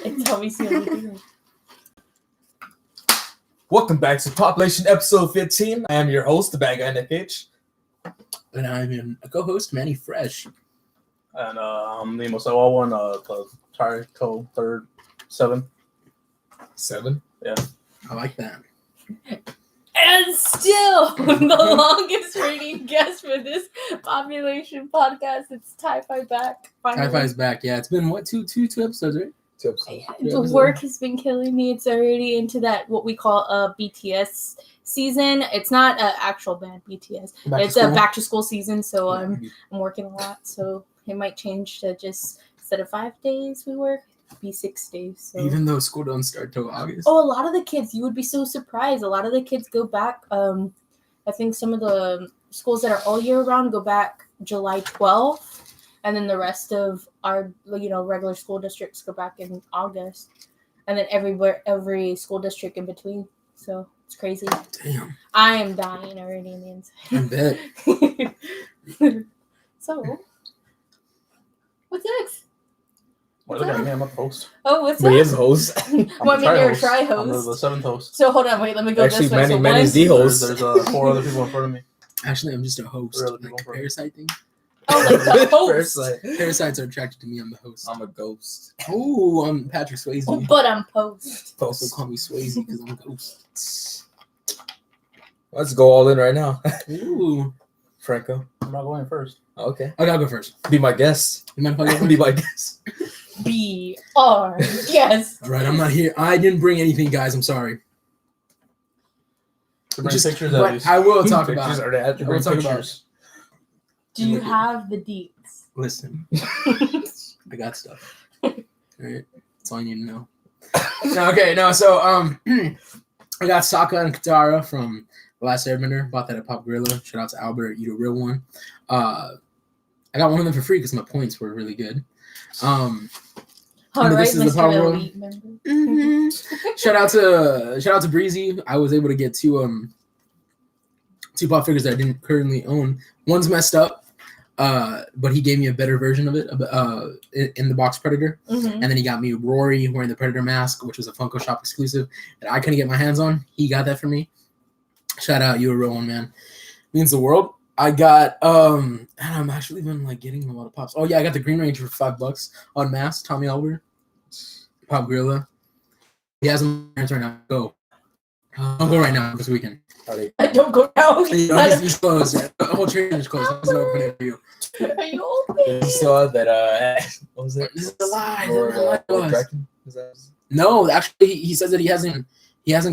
It's how we see everything. Welcome back to POP-ulation episode 15. I am your host, the bad guy Nick H. And I'm your co-host, Manny Fresh. And I'm Nemo Sawawan, Tyco third 7. 7? Yeah. I like that. And still, the longest rating guest for this POP-ulation podcast. It's Ty-Fi back. Ty-Fi's back. Yeah, it's been, what, two episodes, right? 2 episodes. The work has been killing me. It's already into that, what we call a BTS season. It's not an actual band, BTS. It's a back to school season, so I'm working a lot. So it might change to just, instead of 5 days we work, be 6 days. So. Even though school don't start till August. Oh, a lot of the kids, you would be so surprised. A lot of the kids go back. I think some of the schools that are all year round go back July 12th. And then the rest of our, regular school districts go back in August. And then every school district in between. So it's crazy. Damn. I am dying already in the inside. I bet. So, what's next? Wait, look at me, I'm not the host. Oh, what's But he next? is the host. Well, I mean, you're a I'm tri-host. the 7th host. So hold on, wait, let me go Actually, this way. Manny's the host. There's 4 other people in front of me. Actually, I'm just a host. Really Like people. parasite thing. Oh, like the host. Parasites are attracted to me. I'm the host. I'm a ghost. Oh, I'm Patrick Swayze. Oh, but I'm post. Also call me Swayze because I'm a ghost. Let's go all in right now. Ooh. Franco. I'm not going first. Okay. I gotta go first. Be my guest. You mind if I go first? Be my guest. B-R. Yes. All right, I'm not here. I didn't bring anything, guys. I'm sorry. To bring Just- pictures at but least. I will talk Pictures about it. are that. We'll talk about pictures. Do you have the deets? Listen, I got stuff. All right, that's all you need to know. So I got Sokka and Katara from The Last Airbender. Bought that at Pop Gorilla. Shout out to Albert, eat a real one. I got one of them for free because my points were really good. All Remember, right, this is the Mr. Power World. Elite member. Shout out to Breezy. I was able to get two pop figures that I didn't currently own. One's messed up, but he gave me a better version of it in the box Predator. Mhm. And then he got me Rory wearing the Predator mask, which was a Funko Shop exclusive that I couldn't get my hands on. He got that for me. Shout out, you a real one, man. Means the world. I got and I'm actually been getting a lot of pops. Oh yeah, I got the Green Ranger for $5 on mask. Tommy Albert, Pop Gorilla. He has them right now. Go. I'll go right now this weekend. Don't go down. He's closed. The whole train is closed. There's no opening for you. Are you okay? You saw that, what was it? This is a lie. Lord, Lord Draken? Is that- No, actually, he says that he hasn't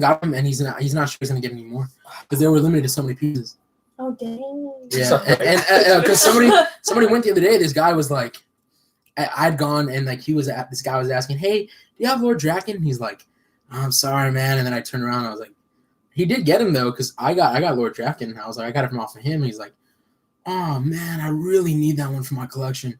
got them, and he's not sure he's gonna get any more because they were limited to so many pieces. Oh, dang. Yeah, and because somebody went the other day. This guy was like, I'd gone and this guy was asking, "Hey, do you have Lord Draken?" And he's like, "I'm sorry, man." And then I turned around, and I was like, he did get him though, because I got Lord Draken. And I was like, I got it from off of him. And he's like, "Oh man, I really need that one for my collection."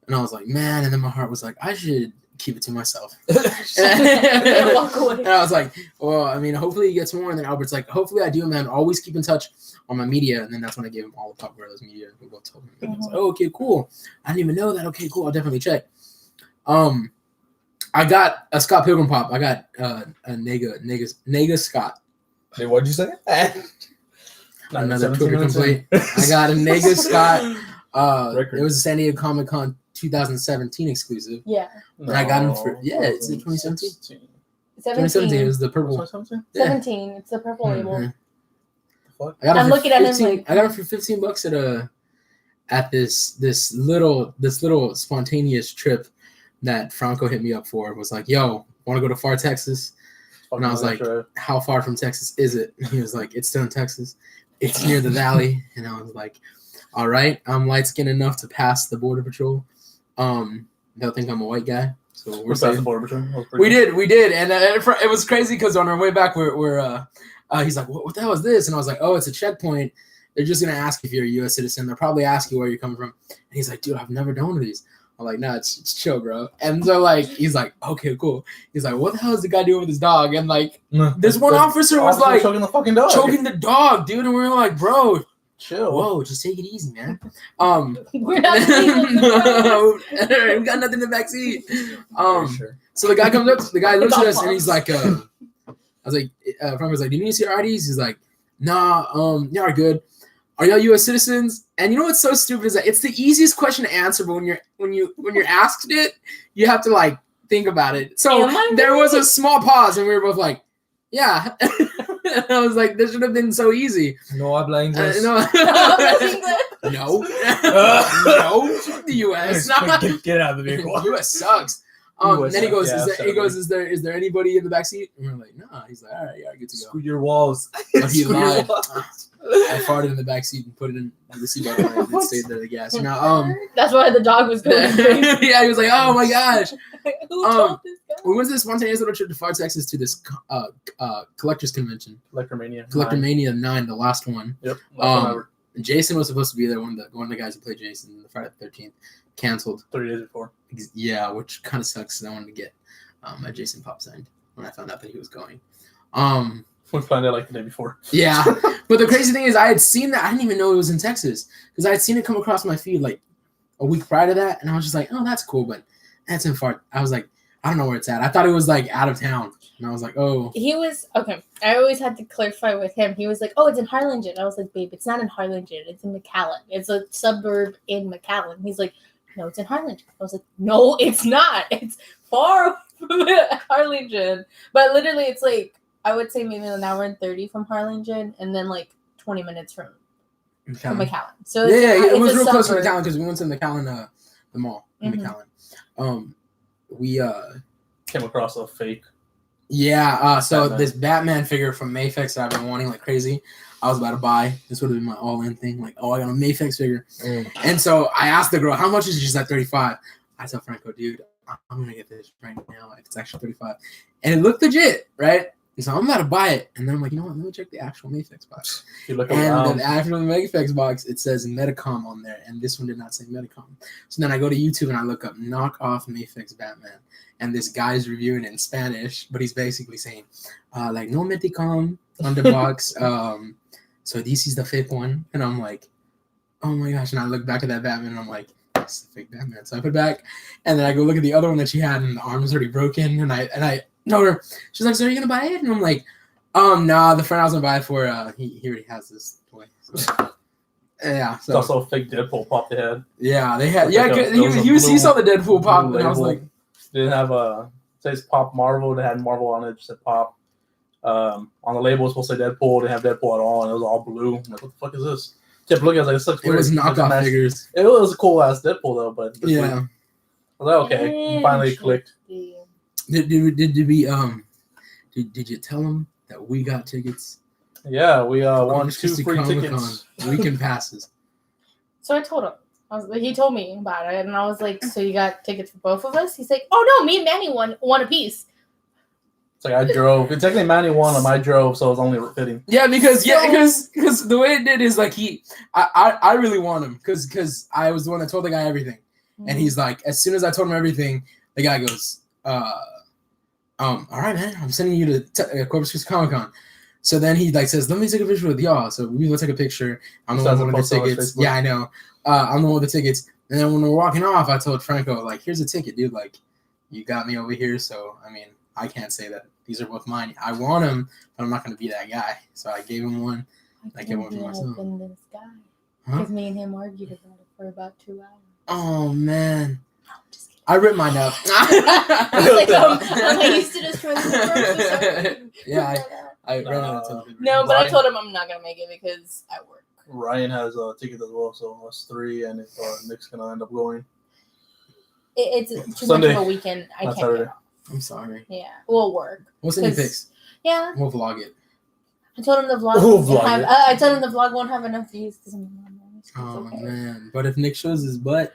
And I was like, man. And then my heart was like, I should keep it to myself. And walk away. And I was like, well, I mean, hopefully he gets more. And then Albert's like, hopefully I do, man. Always keep in touch on my media. And then that's when I gave him all the Pop Gorillas media. We both told him. And I was like, oh, okay, cool. I didn't even know that. Okay, cool. I'll definitely check. I got a Scott Pilgrim pop. I got a Nega Scott. Hey, what'd you say? Another Twitter complaint. I got a Nega Scott. Record. It was a San Diego Comic Con 2017 exclusive. Yeah. And I got him for is it 2017? 2017. 17. It was the purple. 2017? Yeah. 17. It's the purple label. Mhm. Fuck? I got I'm him for looking at him 15 like- I got him for $15 at this little spontaneous trip that Franco hit me up for. It was like, yo, want to go to far Texas? And I was like, how far from Texas is it? And he was like, it's still in Texas. It's near the valley. And I was like, all right, I'm light-skinned enough to pass the border patrol. They'll think I'm a white guy. So we're safe. We did. And it was crazy because on our way back, he's like, what the hell is this? And I was like, oh, it's a checkpoint. They're just going to ask if you're a U.S. citizen. They'll probably ask you where you're coming from. And he's like, dude, I've never done one of these. I'm like, nah, it's chill, bro. And so, he's like, okay, cool. He's like, what the hell is the guy doing with his dog? And, this one officer was, choking the fucking dog. choking the dog, dude. And we were like, bro, Chill. Whoa, just take it easy, man. We're not the We got nothing in the backseat. Sure. So the guy comes up, the guy looks at us, and he's like, I was like, Frank was like, do you need to see our IDs? He's like, nah, y'all are good. Are y'all U.S. citizens? And you know what's so stupid is that it's the easiest question to answer, but when you're asked it, you have to like think about it. So there was a small pause, and we were both like, yeah. And I was like, this should have been so easy. No habla inglés. No. No. No. The U.S. Get out of the vehicle. U.S. sucks. US Then he goes, sucks, yeah, is there anybody in the backseat? And we're like, nah. He's like, all right, yeah, good to go. Screw your walls. But he Screw your lied. walls. I farted in the backseat and put it in the seatbelt and it stayed there, the gas. Now, That's why the dog was going crazy. yeah, he was like, oh my gosh. Who told this guy? We went to this spontaneous little trip to Far Texas to this collectors convention. Collectormania 9, the last one. Yep. Last one ever. Jason was supposed to be there. One of the guys who played Jason, the Friday the 13th, canceled. 3 days before. Yeah, which kind of sucks. I wanted to get a Jason Pop signed when I found out that he was going. We found out like the day before. Yeah, but the crazy thing is, I had seen that. I didn't even know it was in Texas because I had seen it come across my feed like a week prior to that, and I was just like, "Oh, that's cool," but that's in Far. I was like, "I don't know where it's at." I thought it was like out of town, and I was like, "Oh." He was okay. I always had to clarify with him. He was like, "Oh, it's in Harlingen." I was like, "Babe, it's not in Harlingen. It's in McAllen. It's a suburb in McAllen." He's like, "No, it's in Harlingen." I was like, "No, it's not. It's far from Harlingen." But literally, it's like. I would say maybe an hour and 30 from Harlingen, and then like 20 minutes from McAllen. So it was real close to McAllen because we went to McAllen, the mall in McAllen. We came across a fake. Yeah, so Batman. This Batman figure from Mayfix that I've been wanting like crazy. I was about to buy. This would have been my all-in thing. Like, oh, I got a Mayfix figure. And so I asked the girl, how much is it? She's at 35. I tell Franco, dude, I'm going to get this right now. It's actually 35. And it looked legit, right? And so I'm about to buy it. And then I'm like, you know what? Let me check the actual Mayfix box. You look And around. the actual Mayfix box, it says Medicom on there. And this one did not say Medicom. So then I go to YouTube and I look up knockoff Mayfix Batman. And this guy's reviewing it in Spanish. But he's basically saying, like, no Medicom on the box. So this is the fake one. And I'm like, oh my gosh. And I look back at that Batman and I'm like, that's the fake Batman. So I put it back. And then I go look at the other one that she had and the arm was already broken. And I told her, she's like, so are you gonna buy it? And I'm like, nah, the friend I was gonna buy it for, he already has this toy. So, yeah. It's So also a fake Deadpool pop they had. yeah, they had Like he saw the Deadpool pop and I was like, they didn't have says Pop Marvel, they had Marvel on it, just said Pop. On the label it was supposed to say Deadpool, they didn't have Deadpool at all, and it was all blue. I'm like, what the fuck is this? Kept looking, I was like, this looks it weird. was knockoff figures. It was a cool ass Deadpool though, but Yeah. I was like, okay, finally clicked. Did you tell them that we got tickets? Yeah, we won 2 Christie free Comic-Con tickets. weekend passes. So I told him. He told me about it, and I was like, "So you got tickets for both of us?" He's like, "Oh no, me and Manny won a piece." It's like I drove. Technically, Manny won and I drove, so it was only fitting. Yeah, because the way it did is like I really want him because I was the one that told the guy everything, and he's like, as soon as I told him everything, the guy goes, all right, man, I'm sending you to Corpus Christi Comic-Con. So then he like says, let me take a picture with y'all. So we go take a picture. I'm the one with the tickets. Yeah, I know. I'm the one with the tickets. And then when we're walking off, I told Franco, like, here's a ticket, dude. Like, you got me over here. So, I mean, I can't say that these are both mine. I want them, but I'm not going to be that guy. So I gave him one. I gave one for myself. This guy. Because me and him argued about it for about 2 hours. Oh, man. No, I'm just kidding. I ripped mine up. I was like, I used to destroy the Yeah, I ran out of television. No, but I told him I'm not going to make it because I work. Ryan has a ticket as well, so us 3, and if Nick's gonna end up going. It's too Sunday. much of a weekend. I Not can't Saturday. go. I'm sorry. Yeah, we'll work. We'll send you pics. Yeah. We'll vlog it. I told him the vlog. We'll vlog it. I told him the vlog won't have enough views because I'm Oh, okay. man. But if Nick shows his butt.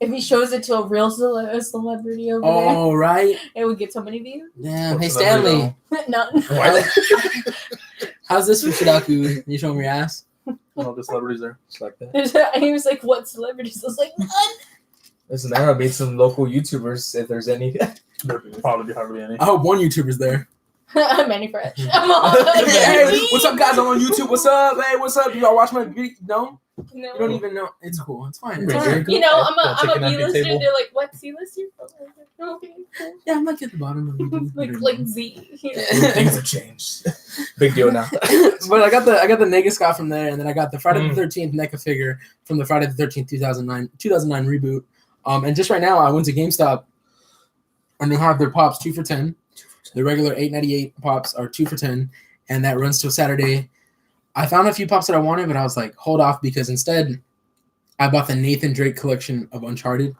If he shows it to a real celebrity over Oh, right. there, it would get so many views. Damn. What Hey, celebrity, Stanley. None. How's this for Shidaku? You showing your ass? No, the celebrities there. Just like that. He was like, "What celebrities?" I was like, "None." Listen, I made some local YouTubers if there's any. There'd probably be hardly any. I hope one YouTuber's there. Manny Fresh. I'm all Hey, what's up, guys? I'm on YouTube. What's up? Hey, what's up? You all watch my video? No? No. You don't even know. It's cool. It's fine. It's Right, fine. right. You know, I'm a Chicken empty B-lister. table. They're like, what C-lister? Okay, cool. Yeah, I'm like at the bottom of the like Z. You know? Things have changed. Big deal now. But I got the Nega Scott from there, and then I got the Friday the 13th NECA figure from the Friday the 13th 2009 reboot. And just right now, I went to GameStop, and they have their pops 2 for $10. The regular $8.98 pops are 2 for $10, and that runs till Saturday. I found a few pops that I wanted, but I was like, hold off, because instead, I bought the Nathan Drake collection of Uncharted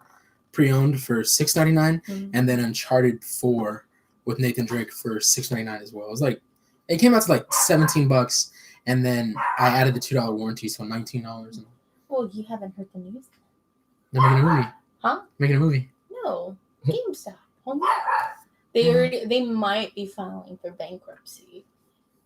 pre-owned for $6.99, and then Uncharted 4 with Nathan Drake for $6.99 as well. It was like, it came out to like $17, and then I added the $2 warranty, so $19. Well, you haven't heard the news. They're making a movie. Huh? Making a movie. No, GameStop. They might be filing for bankruptcy,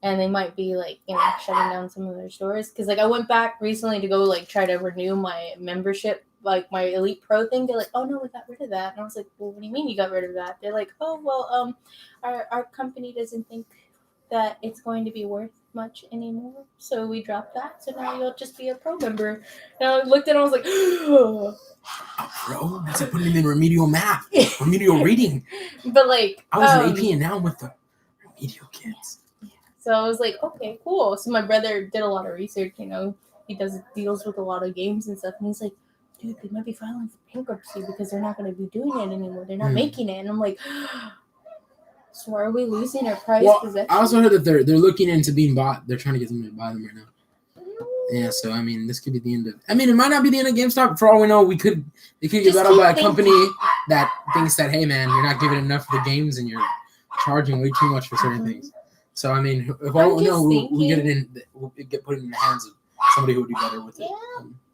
and they might be like, you know, shutting down some of their stores. Because like I went back recently to go like try to renew my membership, like my Elite Pro thing. They're like, oh no, we got rid of that. And I was like, well, what do you mean you got rid of that? They're like, oh well, our company doesn't think that it's going to be worth much anymore, so we dropped that. So now you'll just be a pro member. And I looked at it, and I was like, oh. Bro, that's like putting me in remedial math, remedial reading. But like, I was an AP, and now I'm with the remedial kids. So I was like, okay, cool. So my brother did a lot of research. You know, he deals with a lot of games and stuff, and he's like, dude, they might be filing for bankruptcy because they're not going to be doing it anymore. They're not making it. And I'm like, so are we losing our prized possession? I also heard that they're looking into being bought. They're trying to get them to buy them right now. Yeah, so I mean, this could be the end of. I mean, it might not be the end of GameStop. For all we know, they could get bought out by a company that thinks that, hey man, you're not giving enough for the games and you're charging way too much for certain things. So I mean, if all we know, we'll get it in. We'll get put it in the hands of somebody who would do better with it.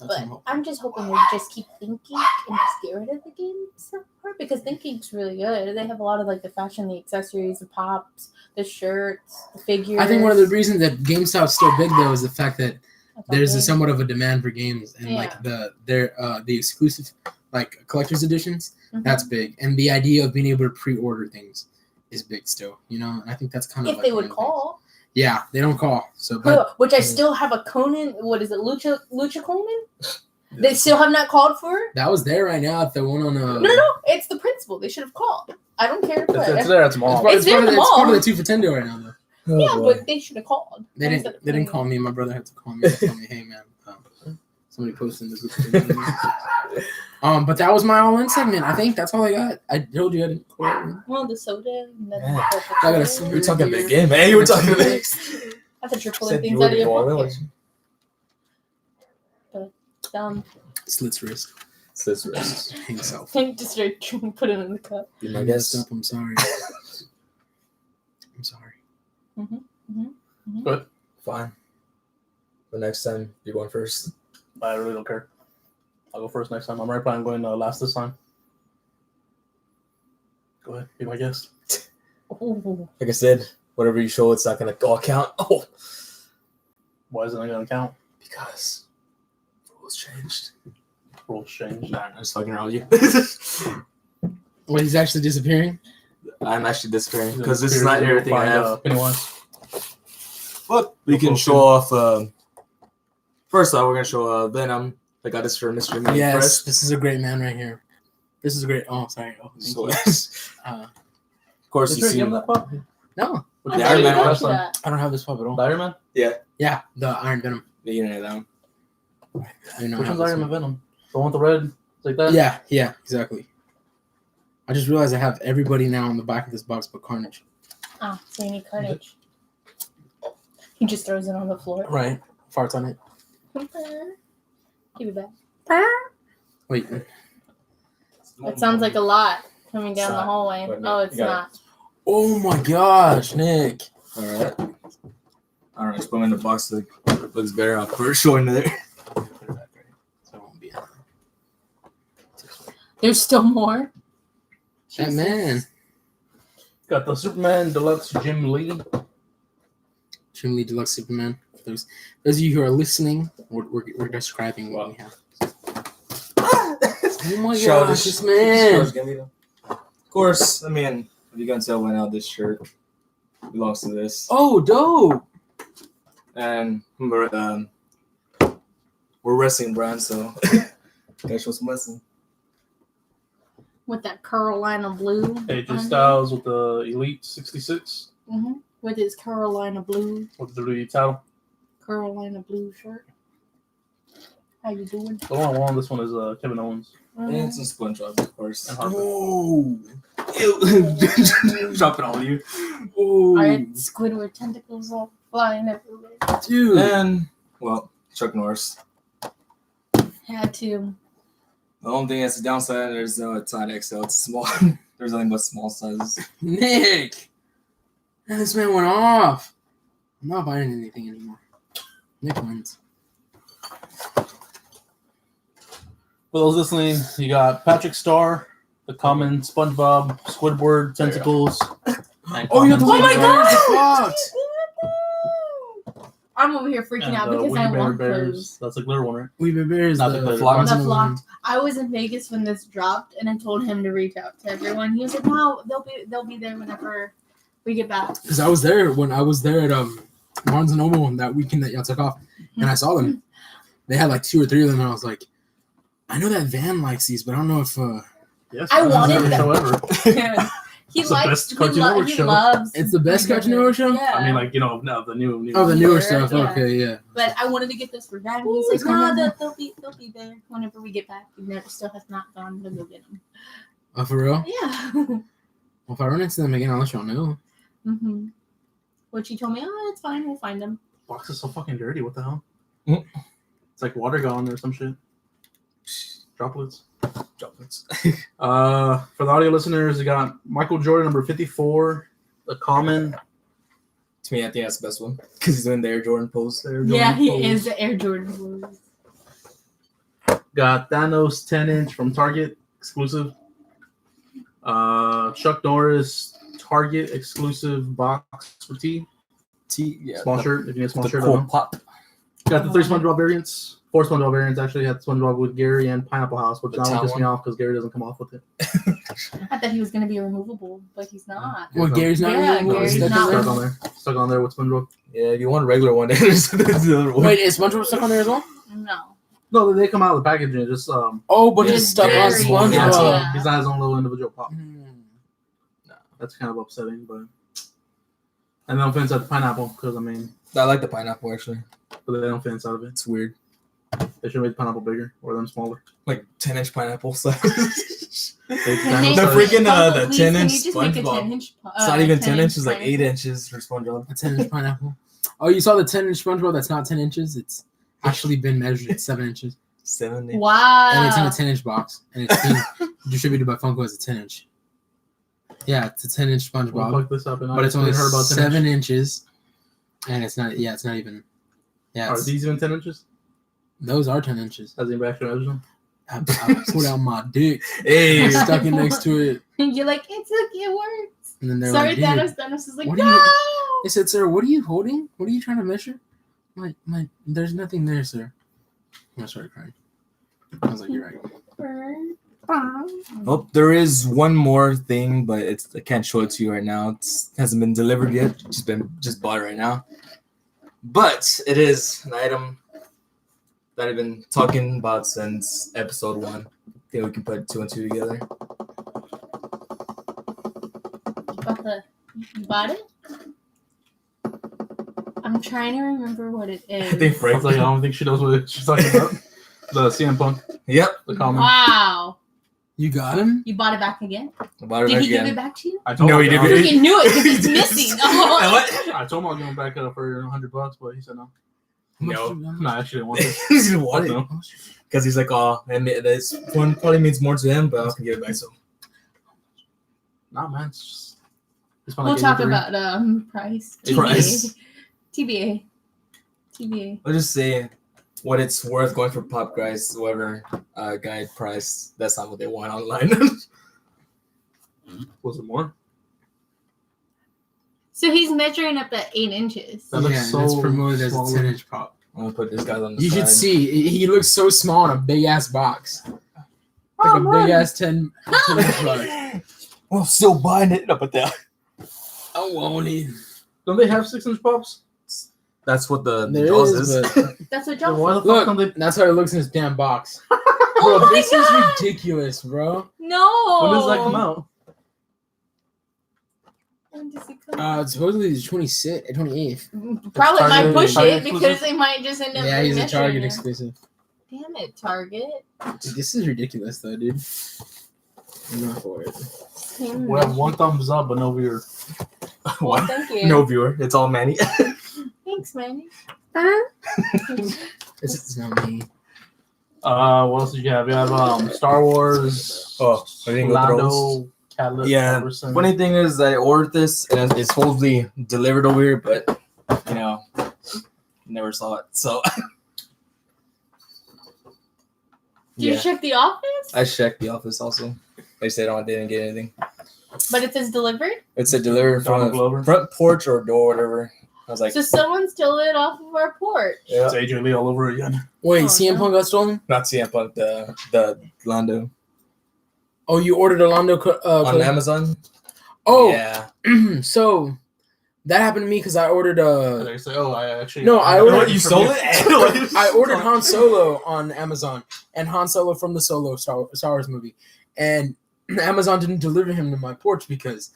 But I'm just hoping they just keep thinking and just get rid of the GameStop part, because thinking's really good. They have a lot of like the fashion, the accessories, the pops, the shirts, the figures. I think one of the reasons that GameStop's still big though is the fact that there's a somewhat of a demand for games, and like the exclusive like collector's editions, that's big, and the idea of being able to pre-order things is big still, you know. And I think that's kind of if they would call. Yeah, they don't call. So, but which I still have a Conan. What is it, Lucha Conan? They still have not called for it. That was there right now at the one on. No, it's the principal. They should have called. I don't care. It's there at the mall. It's there at the mall. It's part of the 2 for $10 deal right now, though. Oh, yeah, boy. but they should have called. They didn't call me. My brother had to call me and tell me, hey man, somebody posted in the group. But that was my all-in segment. I think that's all I got. I told you I didn't call. Well, the soda. We're talking big game, man. You were talking big. I thought you're pulling things out of your pocket. But Slits wrist. Slits wrist. Himself. Just straight put it in the cup. Be my guest. I'm sorry. I'm sorry. Good. Fine. But next time, you're going first. I really don't care. I'll go first next time. I'm already planning on going last this time. Go ahead. Be my guest. Ooh. Like I said, whatever you show, it's not going to all count. Oh. Why isn't it going to count? Because rules changed. Rules change. Nah, I'm just fucking around with you. Well, he's actually disappearing? I'm actually disappearing because this is not everything I have. Pennywise. But we can show off. First off, we're going to show Venom. I got this for Mr. Mini Yes, this is a great man right here. This is a great. Oh, sorry. Oh, So, you. of course, you see. that pup? No, The Iron Man one? I don't have this pup at all. The Iron Man? Yeah, the Iron Venom. The unit that one. I do not Which have one's this Iron Man one. Venom? The one with the red? It's like that? Yeah, exactly. I just realized I have everybody now on the back of this box but Carnage. Ah, so you need Carnage. He just throws it on the floor. Right. Farts on it. Give it back. Wait. It sounds like a lot coming down the hallway. Wait, Oh, it's not. Oh my gosh, Nick. All right. All right, just put them in the box so it looks better. I'll put it showing there. Put it back right. So it won't be out. There's still more. That man. Got the Superman Deluxe Jim Lee. Jim Lee Deluxe Superman. For those of you who are listening, we're describing what we have. Oh my gosh, this man. Of course, I mean, if you can tell by now, this shirt belongs to this. Oh, dope. And we're wrestling brand, so gotta show some wrestling. With that Carolina blue. AJ Styles with the Elite 66. Mm-hmm. With his Carolina blue. With the WWE title. Carolina blue shirt. How you doing? The one I won this one is Kevin Owens. And it's a SpongeBob, of course. And Harper. Oh! Drop it on you. Oh, Alright, Squidward tentacles all flying everywhere. dude. And, well, Chuck Norris. Had to. The only thing that's the downside, there's no it's not XL, it's small. There's nothing but small sizes. Nick. Man, this man went off. I'm not buying anything anymore. Nick wins. For those listening, you got Patrick Starr, the common SpongeBob, Squidward, tentacles. And Oh, you got the Oh my God! I'm over here freaking out because I want those. That's a glitter one, right? We've been bears. Not The the flock. The flocked. I was in Vegas when this dropped, and I told him to reach out to everyone. He was like, "No, they'll be there whenever we get back." Because I was there when I was there at Barnes and Noble that weekend that y'all took off, and I saw them. They had like 2 or 3 of them, and I was like, I know that Van likes these, but I don't know if Yes. I that's wanted the them. show ever. He It's the likes. best He, Cartoon Network he show. loves. it's the best Cartoon Network show. Yeah. I mean, like, you know, no, the new. Oh, the newer Newer, stuff. yeah. Okay, yeah. But I wanted to get this for Dad. Ooh, He's it's like, "No, coming. they'll be there whenever we get back." He never still has not gone to go get them. Oh, for real? Yeah. Well, if I run into them again, I'll let y'all know. Mm-hmm. Which he told me, "Oh, it's fine. We'll find them." Box is so fucking dirty. What the hell? Mm. It's like water gone or some shit. Droplets. Droplets. For the audio listeners, you got Michael Jordan, number 54, the common. To me, I think that's the best one. Because he's doing the Air Jordan pose. Yeah, he is the Air Jordan Blues. Got Thanos 10-inch from Target, exclusive. Chuck Norris, Target exclusive box for T. Yeah. Small shirt, if you need a small shirt. Cool pop. Got the 3 SpongeBob variants. 4 SpongeBob variants actually had SpongeBob with Gary and Pineapple House, which The now town pisses me one? off because Gary doesn't come off with it. I thought he was gonna be removable, but he's not. Well, Gary's not. Yeah, really Gary's stuck in not. there? Stuck on there with SpongeBob. Yeah, if you want a regular one, there's the other one. Wait, is SpongeBob stuck on there as well? No. No, they come out of the packaging. Just Oh, but It's it's stuck on Gary. SpongeBob. Yeah. he's not his own little individual pop. Hmm. That's kind of upsetting, but. And they don't fit inside the pineapple because I mean, I like the pineapple, actually. but they don't fit inside of it. It's weird. They should make the pineapple bigger or them smaller. Like 10-inch pineapple size. They- Can they- The freaking, Uncle, the please, 10-inch can you just make a SpongeBob. 10-inch, It's not even 10 10-inch inches, like 8 pineapple? inches for SpongeBob. A 10-inch pineapple. Oh, you saw the 10-inch SpongeBob that's not 10 inches? It's actually been measured at 7 inches. 7 inches. Wow. And it's in a 10-inch box. And it's being distributed by Funko as a 10-inch. Yeah, it's a 10-inch We'll SpongeBob. fuck this up, and But it's only heard about 10 7 inches. inches. And it's not, it's not even. Yeah, Are it's- these even 10 inches? those are 10 inches. Has anybody actually measured them? I pulled out my dick. Hey, Stuck it next to it. You're like, it works. And then they're Sorry, like, dude. Thanos. Thanos is like, what do no. you- They said, sir, what are you holding? What are you trying to measure? I'm like, there's nothing there, sir. I started crying. I was like, you're right. oh, there is one more thing, but I can't show it to you right now. It hasn't been delivered yet. Just bought it right now. But it is an item that I've been talking about since episode 1. I think we can put 2 and 2 together. You bought it? I'm trying to remember what it is. I think I Frank. was like, I don't think she knows what she's talking about. The CM Punk, Yep. the common. Wow. You got him? You bought it back again? I bought it Did back he give again. it back to you? I told No, him he I'll- didn't. Freaking knew it because it's missing. What? I told him I'll give him back for $100, but he said no. No. No, I actually didn't want it. He didn't want it. No. Because he's like, oh, this one probably means more to him, but I can give it back to him. Nah, man. It's We'll talk about price. Price. TBA. I'll just say what it's worth going for Pop Guys, whatever guide price. That's not what they want online. Was it more? So he's measuring up at 8 inches. That looks Yeah, so that's promoted as a small. 10-inch pop. I'm gonna put this guy on the You side. should see. He looks so small in a big-ass box. Like a big-ass 10-inch box. Well, still buying it up at that. I want it. Don't they have 6-inch pops? That's what the There Jaws is, is. but That's what Then John why said. the fuck don't look, they? that's how it looks in this damn box. Bro, Oh my this God! is ridiculous, bro. No. When does that come out? When does it come out? Supposedly the 28th. Probably might Target- push Target it because exclusive? they might just end up. Yeah, he's a remeasuring Target it. exclusive. Damn it, Target. Dude, this is ridiculous, though, dude. I'm not for it. We have 1 thumbs up, but no viewer. Well, What? thank you. No viewer. It's all Manny. Thanks, Manny. This is not me. What else did you have? You have Star Wars. Oh, I didn't go through those. Lando, Caleb, Yeah. Everson. Funny thing is, I ordered this and it's supposedly delivered over here, but never saw it. So. Did you check the office? I checked the office also. They said I didn't get anything. But it says delivered. It said delivered Donald from Glover. front porch or door, whatever. I was like, So someone stole it off of our porch. yeah, It's AJ Lee all over again. Wait, Oh, CM no. Punk got stolen? not CM Punk, the Lando Oh, you ordered a Lando on code? Amazon. Oh, Yeah, so that happened to me because I ordered They say, oh, I actually. No, I I ordered- What, you stole it? I ordered Han Solo on Amazon, and Han Solo from the Solo Star Wars movie, and Amazon didn't deliver him to my porch because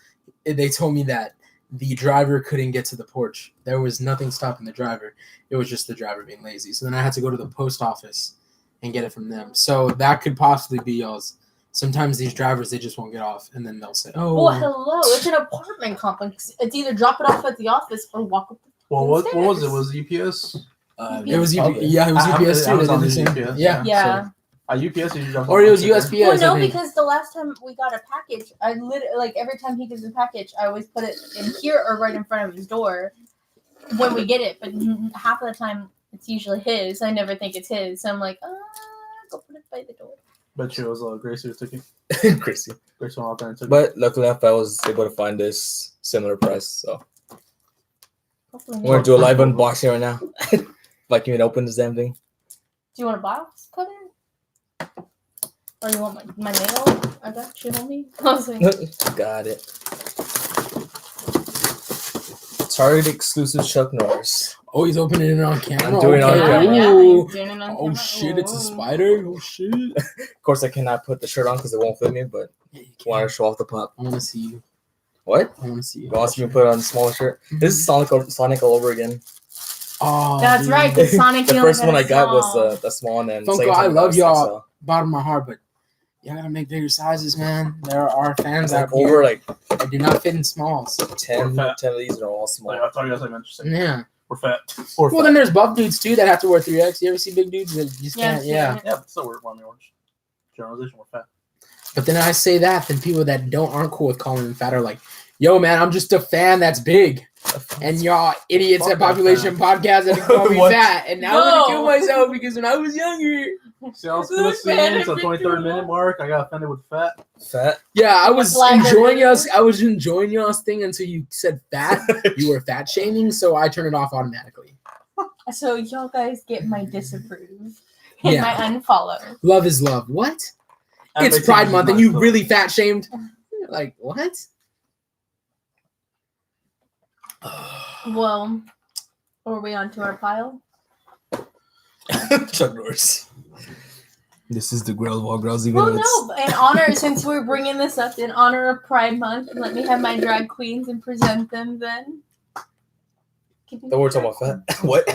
they told me that the driver couldn't get to the porch. There was nothing stopping the driver. It was just the driver being lazy. So then I had to go to the post office and get it from them. So that could possibly be y'all's. Sometimes these drivers, they just won't get off, and then they'll say, "Oh, Well, hello. It's an apartment complex. It's either drop it off at the office or walk up. Well, what was it? Was it UPS? it was Okay. yeah, it was UPS too. They Amazon did the is same. UPS. Yeah. Yeah. UPS usually drops Or off it was quicker. USPS. Well, no, I think. because the last time we got a package, I literally like every time he gives a package, I always put it in here or right in front of his door when we get it. But half of the time, it's usually his. I never think it's his, so I'm like, go put it by the door. Bet you it was Gracie who took it. crazy. Gracie went out there and took it. But luckily enough, I was able to find this similar price. So Hopefully we're gonna not. do a live unboxing right now. If I can even open this damn thing. Do you want a box cutter? Or you want my nail? I got you, homie. I was like, Got it. Target exclusive Chuck Norris. Oh, he's opening it on camera. I'm doing it on Okay. camera. yeah, Ooh. he's doing it on Oh camera. shit! It's a Ooh. spider. Oh shit! Of course, I cannot put the shirt on because it won't fit me. But Yeah, you I want can. to show off the pop. I want to see you. What? I want to see you. You want me to put on the smaller shirt? This is Sonic all over again. Oh, That's dude. right. The Sonic. The you only first one I got small. was the small one, and Funko, second I time love was y'all. XL. Bottom of my heart, but y'all gotta make bigger sizes, man. There are fans It's out like over here like that do not fit in smalls. 10 We're fat. of these are all small. I thought you guys like meant to say Yeah. we're fat. We're Well, fat. then there's buff dudes too that have to wear 3X. You ever see big dudes that just Yeah, can't? Yeah. Yeah, but still we're orange. Generalization, we're fat. But then I say that, then people that aren't cool with calling them fat are like, "Yo, man, I'm just a fan that's big." And y'all idiots Fuck at that Population Podcast that call me What? fat. And now I'm No. gonna kill myself because when I was younger, See, I was gonna say it's the 23rd minute mark. I got offended with fat. Fat. yeah, I was Black enjoying or us. I was enjoying y'all's thing until you said fat. You were fat shaming, so I turned it off automatically. So y'all guys get my disapprove and Yeah. my unfollow. Love is love. What? And It's they Pride think Month, it's and nice, you though. really fat shamed? Like what? Well, are we on to our pile? Chuck Norris. This is the grill while girls even Well, know it's no. In honor, since we're bringing this up in honor of Pride Month, let me have my drag queens and present them then. Give me the word my talking drag about fat. What?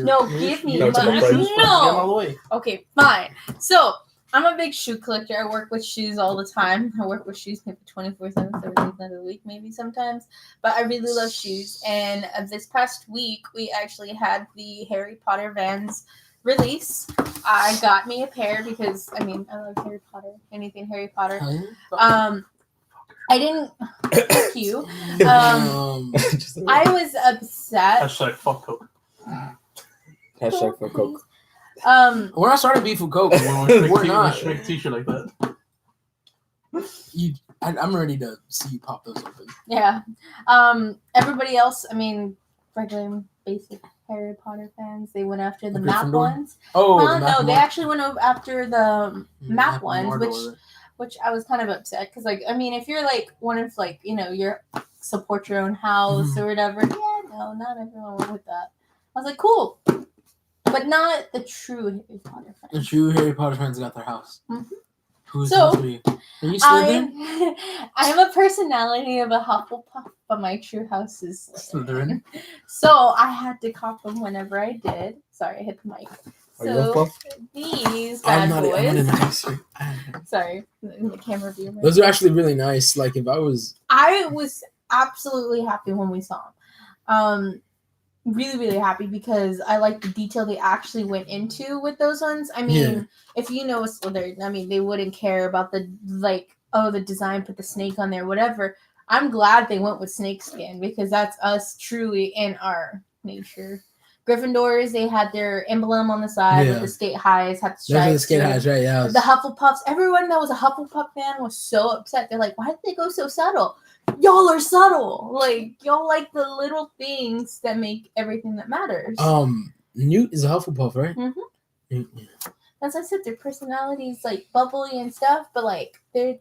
No, give me No, it's about price. no. Get out of the way. Okay, fine. So I'm a big shoe collector. I work with shoes all the time. I work with shoes maybe 24/7, 7 days out of the week, maybe sometimes. But I really love shoes. And this past week, we actually had the Harry Potter Vans release. I got me a pair because I love Harry Potter. Anything Harry Potter. I didn't. Thank you. Just I was upset. Hashtag fuck Coke. Hashtag for Coke. We're not starting beef with Coke. We should We're make not. a t-shirt like that. I'm ready to see you pop those open. Yeah. Everybody else, regular basic Harry Potter fans, they went after the The map Gryffindor? ones. Oh, No, they actually went after the map ones, Mordor. which I was kind of upset because, if you're like one of your support your own house Mhm. or whatever, yeah, no, not everyone went with that. I was like, cool, but not the true Harry Potter fans. The true Harry Potter fans got their house. Mhm. Who's So, are you Slytherin? I'm a personality of a Hufflepuff, but my true house is Slytherin. So I had to cop them whenever I did. Sorry, I hit the mic. Are you a So puff? these bad I'm boys. not nice. Sorry, the camera view. Right? Those are actually really nice. Like if I was absolutely happy when we saw them. Really, really happy because I like the detail they actually went into with those ones. I mean, if you know a Slytherin, I mean, they wouldn't care about the the design, put the snake on there, whatever. I'm glad they went with snakeskin because that's us truly in our nature. Gryffindors, they had their emblem on the side with the skate highs, had the stripes. Those are the skate highs, right? Yeah. The Hufflepuffs, everyone that was a Hufflepuff fan was so upset. They're like, why did they go so subtle? Y'all are subtle. Like, y'all like the little things that make everything that matters. Newt is a Hufflepuff, right? Mm-hmm. As I said, their personalities like bubbly and stuff, but like they're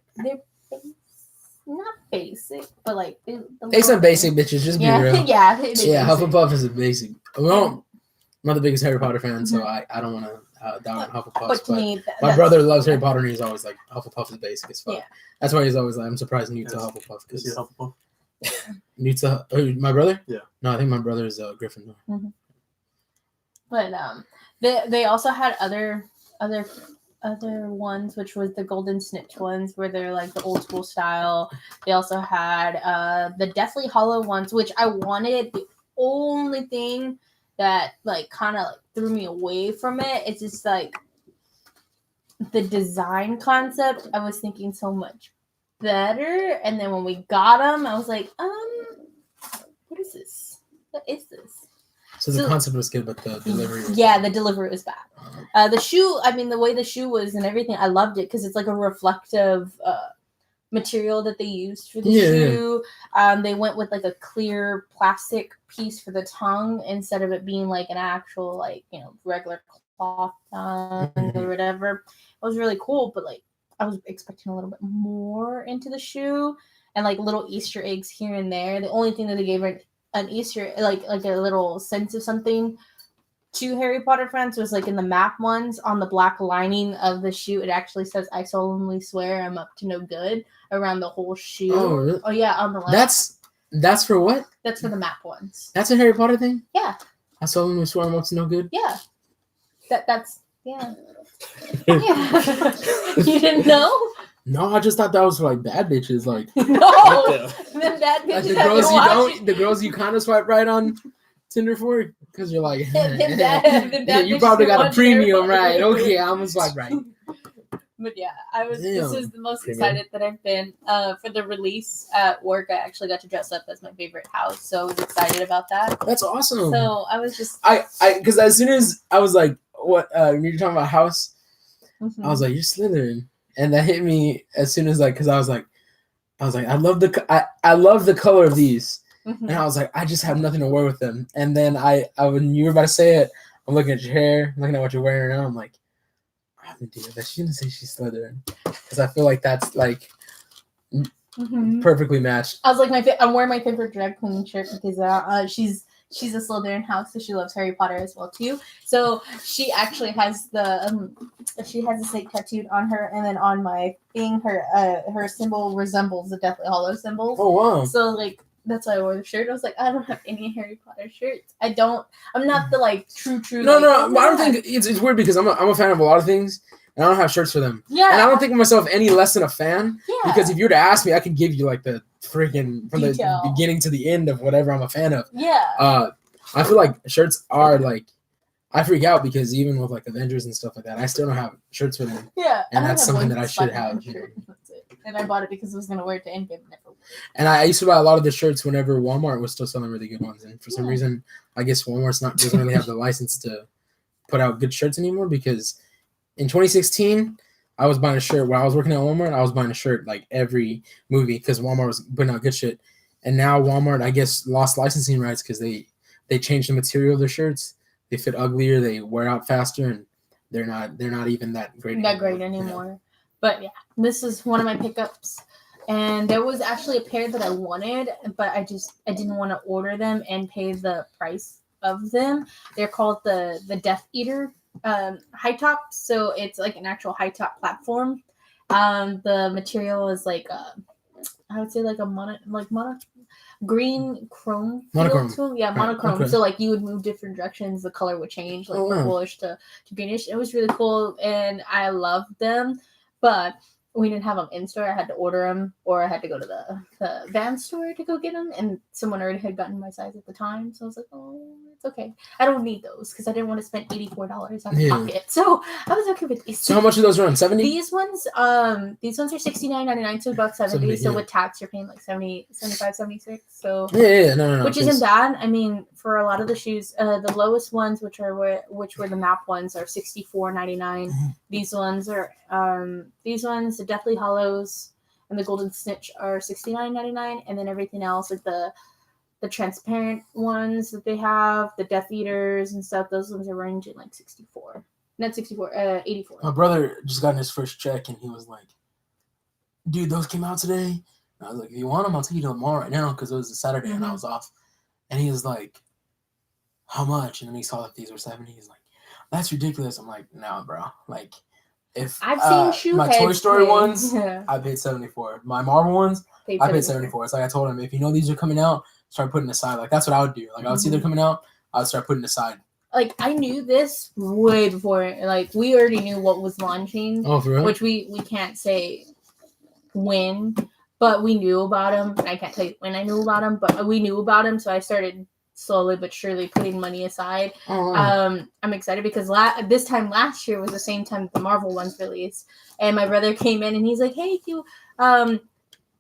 not basic, but like they some basic bitches. Just be real. Yeah, Hufflepuff is a basic. Well, I'm not the biggest Harry Potter fan, so I don't want to down on Hufflepuff. But to me, my brother loves Harry Potter, and he's always like Hufflepuff is basic as fuck. Yeah. That's why he's always like, I'm surprised Newt's a Hufflepuff. Is he a Hufflepuff? Newt's my brother? Yeah. No, I think my brother is a Gryffindor. Mm-hmm. But they also had other ones, which was the Golden Snitch ones, where they're like the old school style. They also had the Deathly Hollow ones, which I wanted. The only thing that like kind of like threw me away from it, it's just like the design concept. I was thinking so much better, and then when we got them, I was like, what is this? What is this? So the concept was good, but the delivery was the delivery was bad. The shoe, I mean, the way the shoe was and everything, I loved it because it's like a reflective material that they used for the shoe. They went with like a clear plastic piece for the tongue instead of it being like an actual like, regular cloth tongue or whatever. It was really cool, but like I was expecting a little bit more into the shoe and like little Easter eggs here and there. The only thing that they gave her an Easter, like a little sense of something to Harry Potter fans was like in the map ones on the black lining of the shoe. It actually says, "I solemnly swear I'm up to no good" around the whole shoe. Oh, really? Oh yeah, on the left. That's for what? That's for the map ones. That's a Harry Potter thing? Yeah. I solemnly swear I'm up to no good? Yeah. That's yeah. Yeah. You didn't know? No, I just thought that was for like bad bitches, like no, the bad bitches. Like the girls you kind of swipe right on Tinder for, because you're like, you probably got a premium, right? Okay, I'm gonna swipe right. But yeah, this is the most excited that I've been for the release at work. I actually got to dress up as my favorite house, so I was excited about that. That's awesome. So I was just because as soon as I was like, what when you're talking about house, I was like, you're Slytherin. And that hit me as soon as because I was like, I love the color of these, and I was like, I just have nothing to wear with them. And then when you were about to say it, I'm looking at your hair, looking at what you're wearing now. I'm like, I have no idea that she didn't say she's Slytherin, because I feel like that's like perfectly matched. I was like, I'm wearing my favorite drag queen shirt because she's a Slytherin house, so she loves Harry Potter as well too. So she actually has the snake tattooed on her, and then on my thing, her symbol resembles the Deathly Hollow symbol. Oh wow! So like that's why I wore the shirt. I was like, I don't have any Harry Potter shirts. I'm not the like true. No, but I don't think it's weird because I'm a fan of a lot of things. And I don't have shirts for them. Yeah. And I don't think of myself any less than a fan. Yeah. Because if you were to ask me, I could give you like the freaking from the beginning to the end of whatever I'm a fan of. Yeah. I feel like shirts are like, I freak out because even with like Avengers and stuff like that, I still don't have shirts for them. Yeah. And that's something that I should have. Shirt. That's it. And I bought it because I was gonna wear it to Endgame. And I used to buy a lot of the shirts whenever Walmart was still selling really good ones. And for some reason, I guess Walmart's doesn't really have the license to put out good shirts anymore, because in 2016, I was buying a shirt. When I was working at Walmart, I was buying a shirt like every movie because Walmart was putting out good shit. And now Walmart, I guess, lost licensing rights because they changed the material of their shirts. They fit uglier, they wear out faster, and they're not even that great. Not great anymore. Yeah. But yeah, this is one of my pickups. And there was actually a pair that I wanted, but I didn't want to order them and pay the price of them. They're called the Death Eater high top, so it's like an actual high top platform. The material is like I would say like a mono green chrome Monochrome. feel to them. Yeah, Right, monochrome. okay. So like you would move different directions, the color would change, like purplish to greenish. It was really cool, and I loved them, but we didn't have them in store. I had to order them, or I had to go to the van store to go get them, and someone already had gotten my size at the time, so I was like, oh, it's okay. I don't need those because I didn't want to spend $84 out of pocket, so I was okay with these. So how much do those run? 70? These ones are $69.99, so about 70. So with tax, you're paying like 70, 75, 76. So No. which isn't bad. I mean, for a lot of the shoes, the lowest ones, which were the map ones, are $64.99. These ones, the Deathly Hollows and the Golden Snitch, are $69.99, and then everything else, like the transparent ones that they have, the Death Eaters and stuff, those ones are ranging like 64. Not 64, 84. My brother just got his first check, and he was like, dude, those came out today. And I was like, if you want them, I'll take you to the mall right now, because it was a Saturday and I was off. And he was like, how much? And then he saw that these were 70. He's like, that's ridiculous. I'm like, no, bro. Like, if I've seen shoe my heads Toy Story pay. ones, Yeah. I paid 74. My Marvel ones, I paid 74. It's like I told him, if you know these are coming out, start putting aside. Like, that's what I would do. Like, I would see they're coming out, I would start putting aside. Like, I knew this way before. Like, we already knew what was launching. Oh, for real? Which we can't say when, but we knew about them. I can't tell you when I knew about them, but we knew about them, so I started slowly but surely putting money aside. Oh, wow. I'm excited because this time last year was the same time the Marvel ones released, and my brother came in and he's like, "Hey,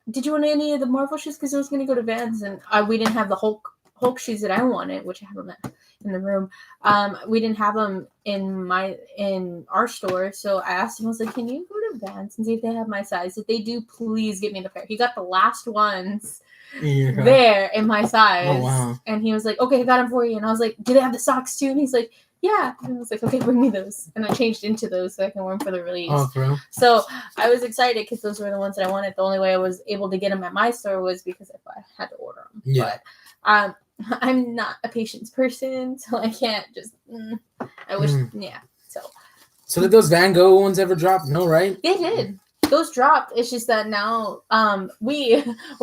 did you want any of the Marvel shoes? Because I was gonna go to Vans, and we didn't have the Hulk shoes that I wanted, which I have them in the room. We didn't have them in our store, so I asked him. I was like, "Can you go to Vans and see if they have my size? If they do, please get me the pair." He got the last ones there in my size. Oh, wow. And he was like, "Okay, I got them for you." And I was like, "Do they have the socks too?" And he's like, "Yeah." And I was like, "Okay, bring me those." And I changed into those so I can wear them for the release. Oh, for real? So I was excited because those were the ones that I wanted. The only way I was able to get them at my store was because if I had to order them. Yeah. But I'm not a patience person, so I can't just. I wish, yeah. So did those Van Gogh ones ever drop? No, right? They did. Those dropped. It's just that now, when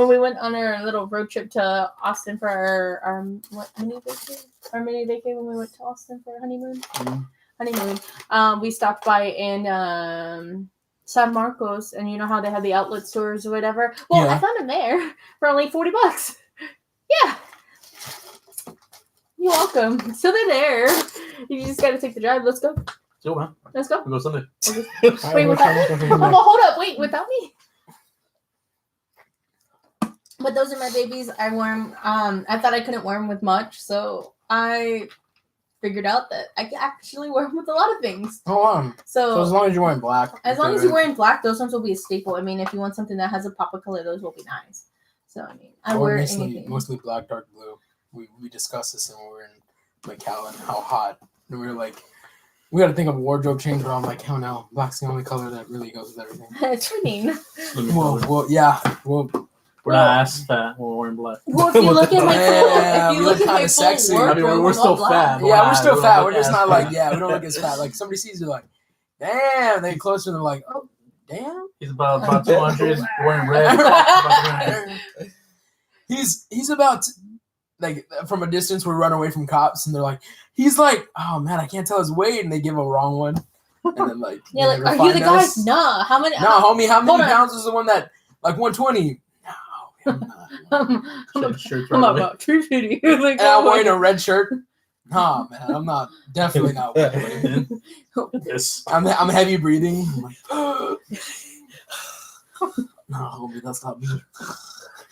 we went on our little road trip to Austin for our mini vacay when we went to Austin for our honeymoon. We stopped by in San Marcos, and you know how they have the outlet stores or whatever. Well, I found them there for only $40. Yeah. You're welcome. So they're there. You just got to take the drive. Let's go. Yo, man. Let's go. We'll go Sunday. Wait, without me? Oh, hold up. Wait, without me? But those are my babies. I wear them. I thought I couldn't wear them with much, so I figured out that I can actually wear them with a lot of things. Oh, wow. So as long as you're wearing black. As long as you're wearing black, those ones will be a staple. I mean, if you want something that has a pop of color, those will be nice. So, I mean, I wear anything. Mostly black, dark blue. We discussed this when we were in McAllen, how hot. And we were like, we got to think of a wardrobe change, but I'm like, hell no. Black's the only color that really goes with everything. It's mean. Well, yeah. Well, we're not as fat when we're wearing black. Well, if you look at my sexy. I mean, we're still fat. Yeah, we're still fat. We're just not like, we don't look as fat. Like, somebody sees you like, damn. They get closer and they're like, oh, damn. He's about 200, wearing red. He's about like from a distance we run away from cops and they're like, he's like, oh man, I can't tell his weight, and they give a wrong one. And then like, yeah, like, are you the guy? Nah. How many? No, homie, how many pounds is the one that like 120? No, I'm not about 250. And I'm wearing a red shirt. Nah, man, I'm not. Definitely not. Yes. I'm heavy breathing. I'm like, no, homie, that's not me.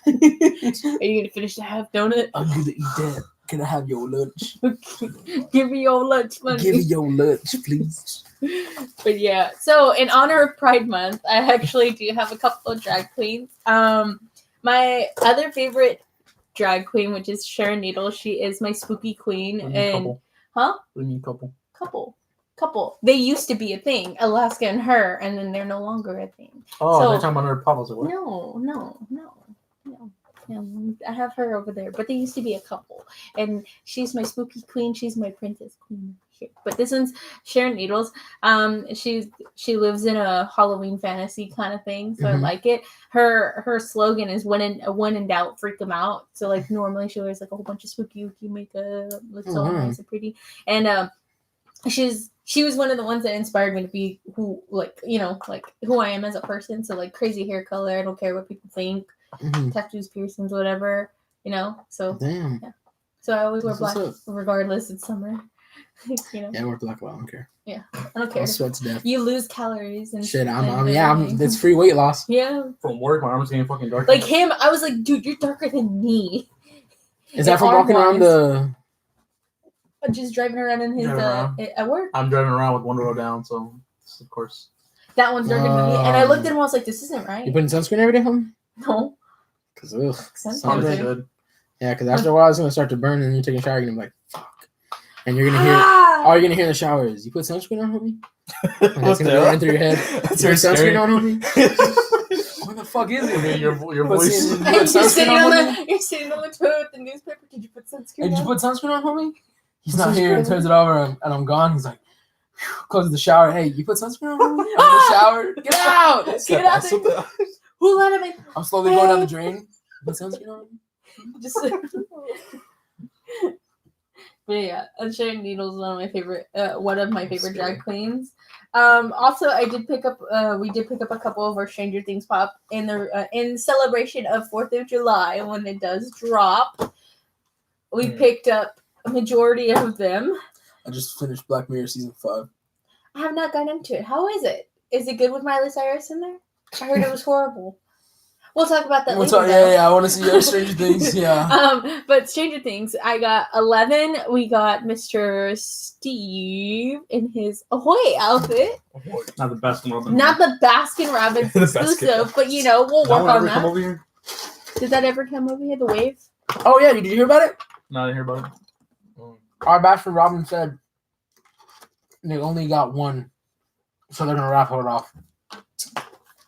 Are you gonna finish the half donut? I'm gonna eat that. Can I have your lunch? Give me your lunch money. Give me your lunch, please. But yeah, so in honor of Pride Month, I actually do have a couple of drag queens. My other favorite drag queen, which is Sharon Needles, she is my spooky queen. Couple. Huh? What do you mean couple? Couple. couple. They used to be a thing, Alaska and her, and then they're no longer a thing. Oh, So- they're talking about her pop. I was like, what? No. I have her over there, but they used to be a couple, and she's my spooky queen. She's my princess queen here. But this one's Sharon Needles. She lives in a Halloween fantasy kind of thing, so I Mhm. like it. Her slogan is when in doubt, freak them out. So like normally she wears like a whole bunch of spooky makeup, looks all wow. nice and pretty, and she was one of the ones that inspired me to be who I am as a person. So like crazy hair color, I don't care what people think. Mhm. Tattoos, piercings, whatever, So Damn. so I always wear That's black what's up. regardless. It's summer, Yeah, I wear black. Well, I don't care. I don't care. I'll sweat to death. You lose calories and Shit, and it's free weight loss. yeah. From work, my arms getting fucking dark. Like him, I was like, dude, you're darker than me. Is that from walking around the? Just driving around in his Driving around. at work. I'm driving around with one row down, so of course. That one's darker than me, and I looked at him. I was like, this isn't right. You putting sunscreen every day, homie? No. Cause Probably Sunscreen. good. yeah, because after a while it's gonna start to burn, and you're taking a shower, and you're like, fuck. And you're gonna hear Ah! all you're gonna hear in the shower is, "You put sunscreen on, homie." And that's What gonna the go hell? right through your head. That's You put very sunscreen scary. on, homie. What the fuck is I mean, it? your What's voice. in- And you're sunscreen sitting on, on homie? you're sitting on the toilet with the newspaper. Did you put sunscreen Hey, did you on? put sunscreen on, homie? He's Put not here. sunscreen And turns it over, and I'm gone. He's like, closes the shower. Hey, you put sunscreen on, homie? I'm in the shower. Get out! Get out there. Who let him in? I'm slowly going down the drain. Put sunscreen on. Just but yeah, Sharon Needles is one of my favorite drag queens. Also, we did pick up a couple of our Stranger Things pop in celebration of 4th of July when it does drop. We picked up a majority of them. I just finished Black Mirror season 5. I have not gotten into it. How is it? Is it good with Miley Cyrus in there? I heard it was horrible. We'll talk about that later. Yeah, I want to see your Stranger Things. Yeah. But Stranger Things, I got 11. We got Mr. Steve in his Ahoy outfit. Not the best in the world. Not the Baskin Robbins The exclusive, Baskin but we'll That work one on ever come that. over here? Did that ever come over here? The wave? Oh yeah, did you hear about it? No, I didn't hear about it. Our Baskin Robbins said they only got one, so they're gonna raffle it off.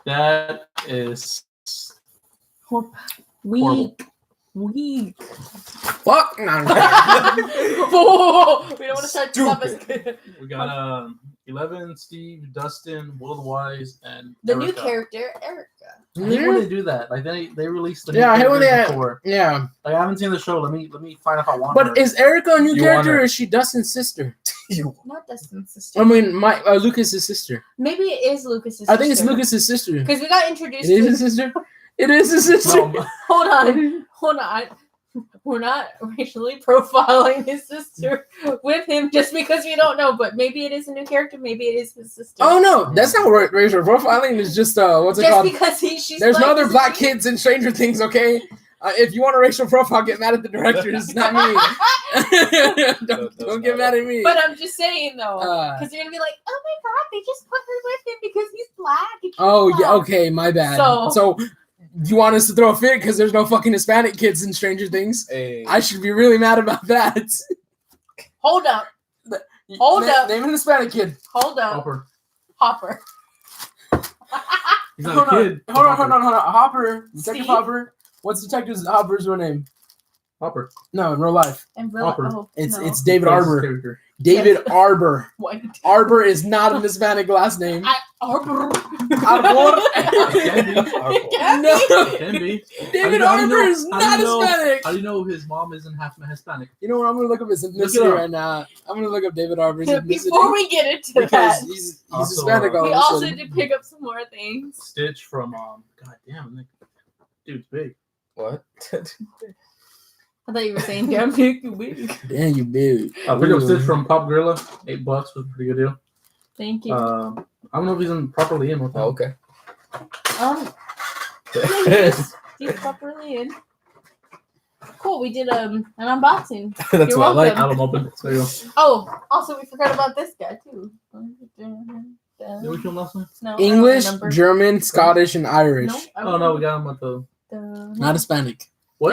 That is Weak. Fuck! No, no. Oh, we don't want to start this up as we got 11, Steve, Dustin, Will Wise, and the new Erica. character, Erica. I hate when they do that. Like they released the new Yeah, I hate when characters they- before. Yeah, Like I haven't seen the show. Let me find out if I want. but her. is Erica a new You character want her. or is she Dustin's sister? Not Dustin's sister. I mean, Lucas's sister. Maybe it is Lucas's I think it's sister. Lucas's sister. It Because we got introduced is to his sister. It is his sister. No, Hold on. We're not racially profiling his sister with him just because we don't know, but maybe it is a new character, maybe it is his sister. Oh no, that's not racial profiling. It's just what's it Just called? because she's There's no other doesn't black mean- kids in Stranger Things. Okay, if you want a racial profile, get mad at the directors, not me. don't get mad at me. But I'm just saying though, Uh, because you're gonna be like, oh my god, they just put her with him because he's black. and she's Oh yeah, black." okay, my bad. So- So you want us to throw a fit because there's no fucking Hispanic kids in Stranger Things? Hey. I should be really mad about that. Hold up, Hold up. Name an Hispanic kid. hold up, Hopper. Hopper. He's not Hold a kid. on. Hopper. Detective Steve? Hopper. What's Detective Hopper's real name? Hopper. No, in real life. And really, Hopper. It's David Plays his Arbor. character. David Arbor. White. Arbor is not an Hispanic last name. Arbor. Arbor. No. Can be. David How do you Arbor know- is how do you not know- Hispanic. How do you know his mom isn't half Hispanic? You know what? I'm gonna look up his Look ethnicity it up. right now. I'm gonna look up David Arbor's ethnicity Before we get into because that, he's Also, Hispanic. All we of a also sudden. did pick up some more things. Stitch from God damn, Nick. Dude's big. What? I thought you were saying damn big. Damn, you big. I picked up Stitch from Pop Gorilla. $8 was a pretty good deal. Thank you. I don't know if he's properly in with Oh, that. okay. He's properly in. Cool. We did an unboxing. That's You're what I like. welcome. I don't open. So you go. Oh, also we forgot about this guy too. Did we film last night? No, I don't English, remember. German, Scottish, and Irish. No, I Oh no, we got him at the Not Hispanic. what?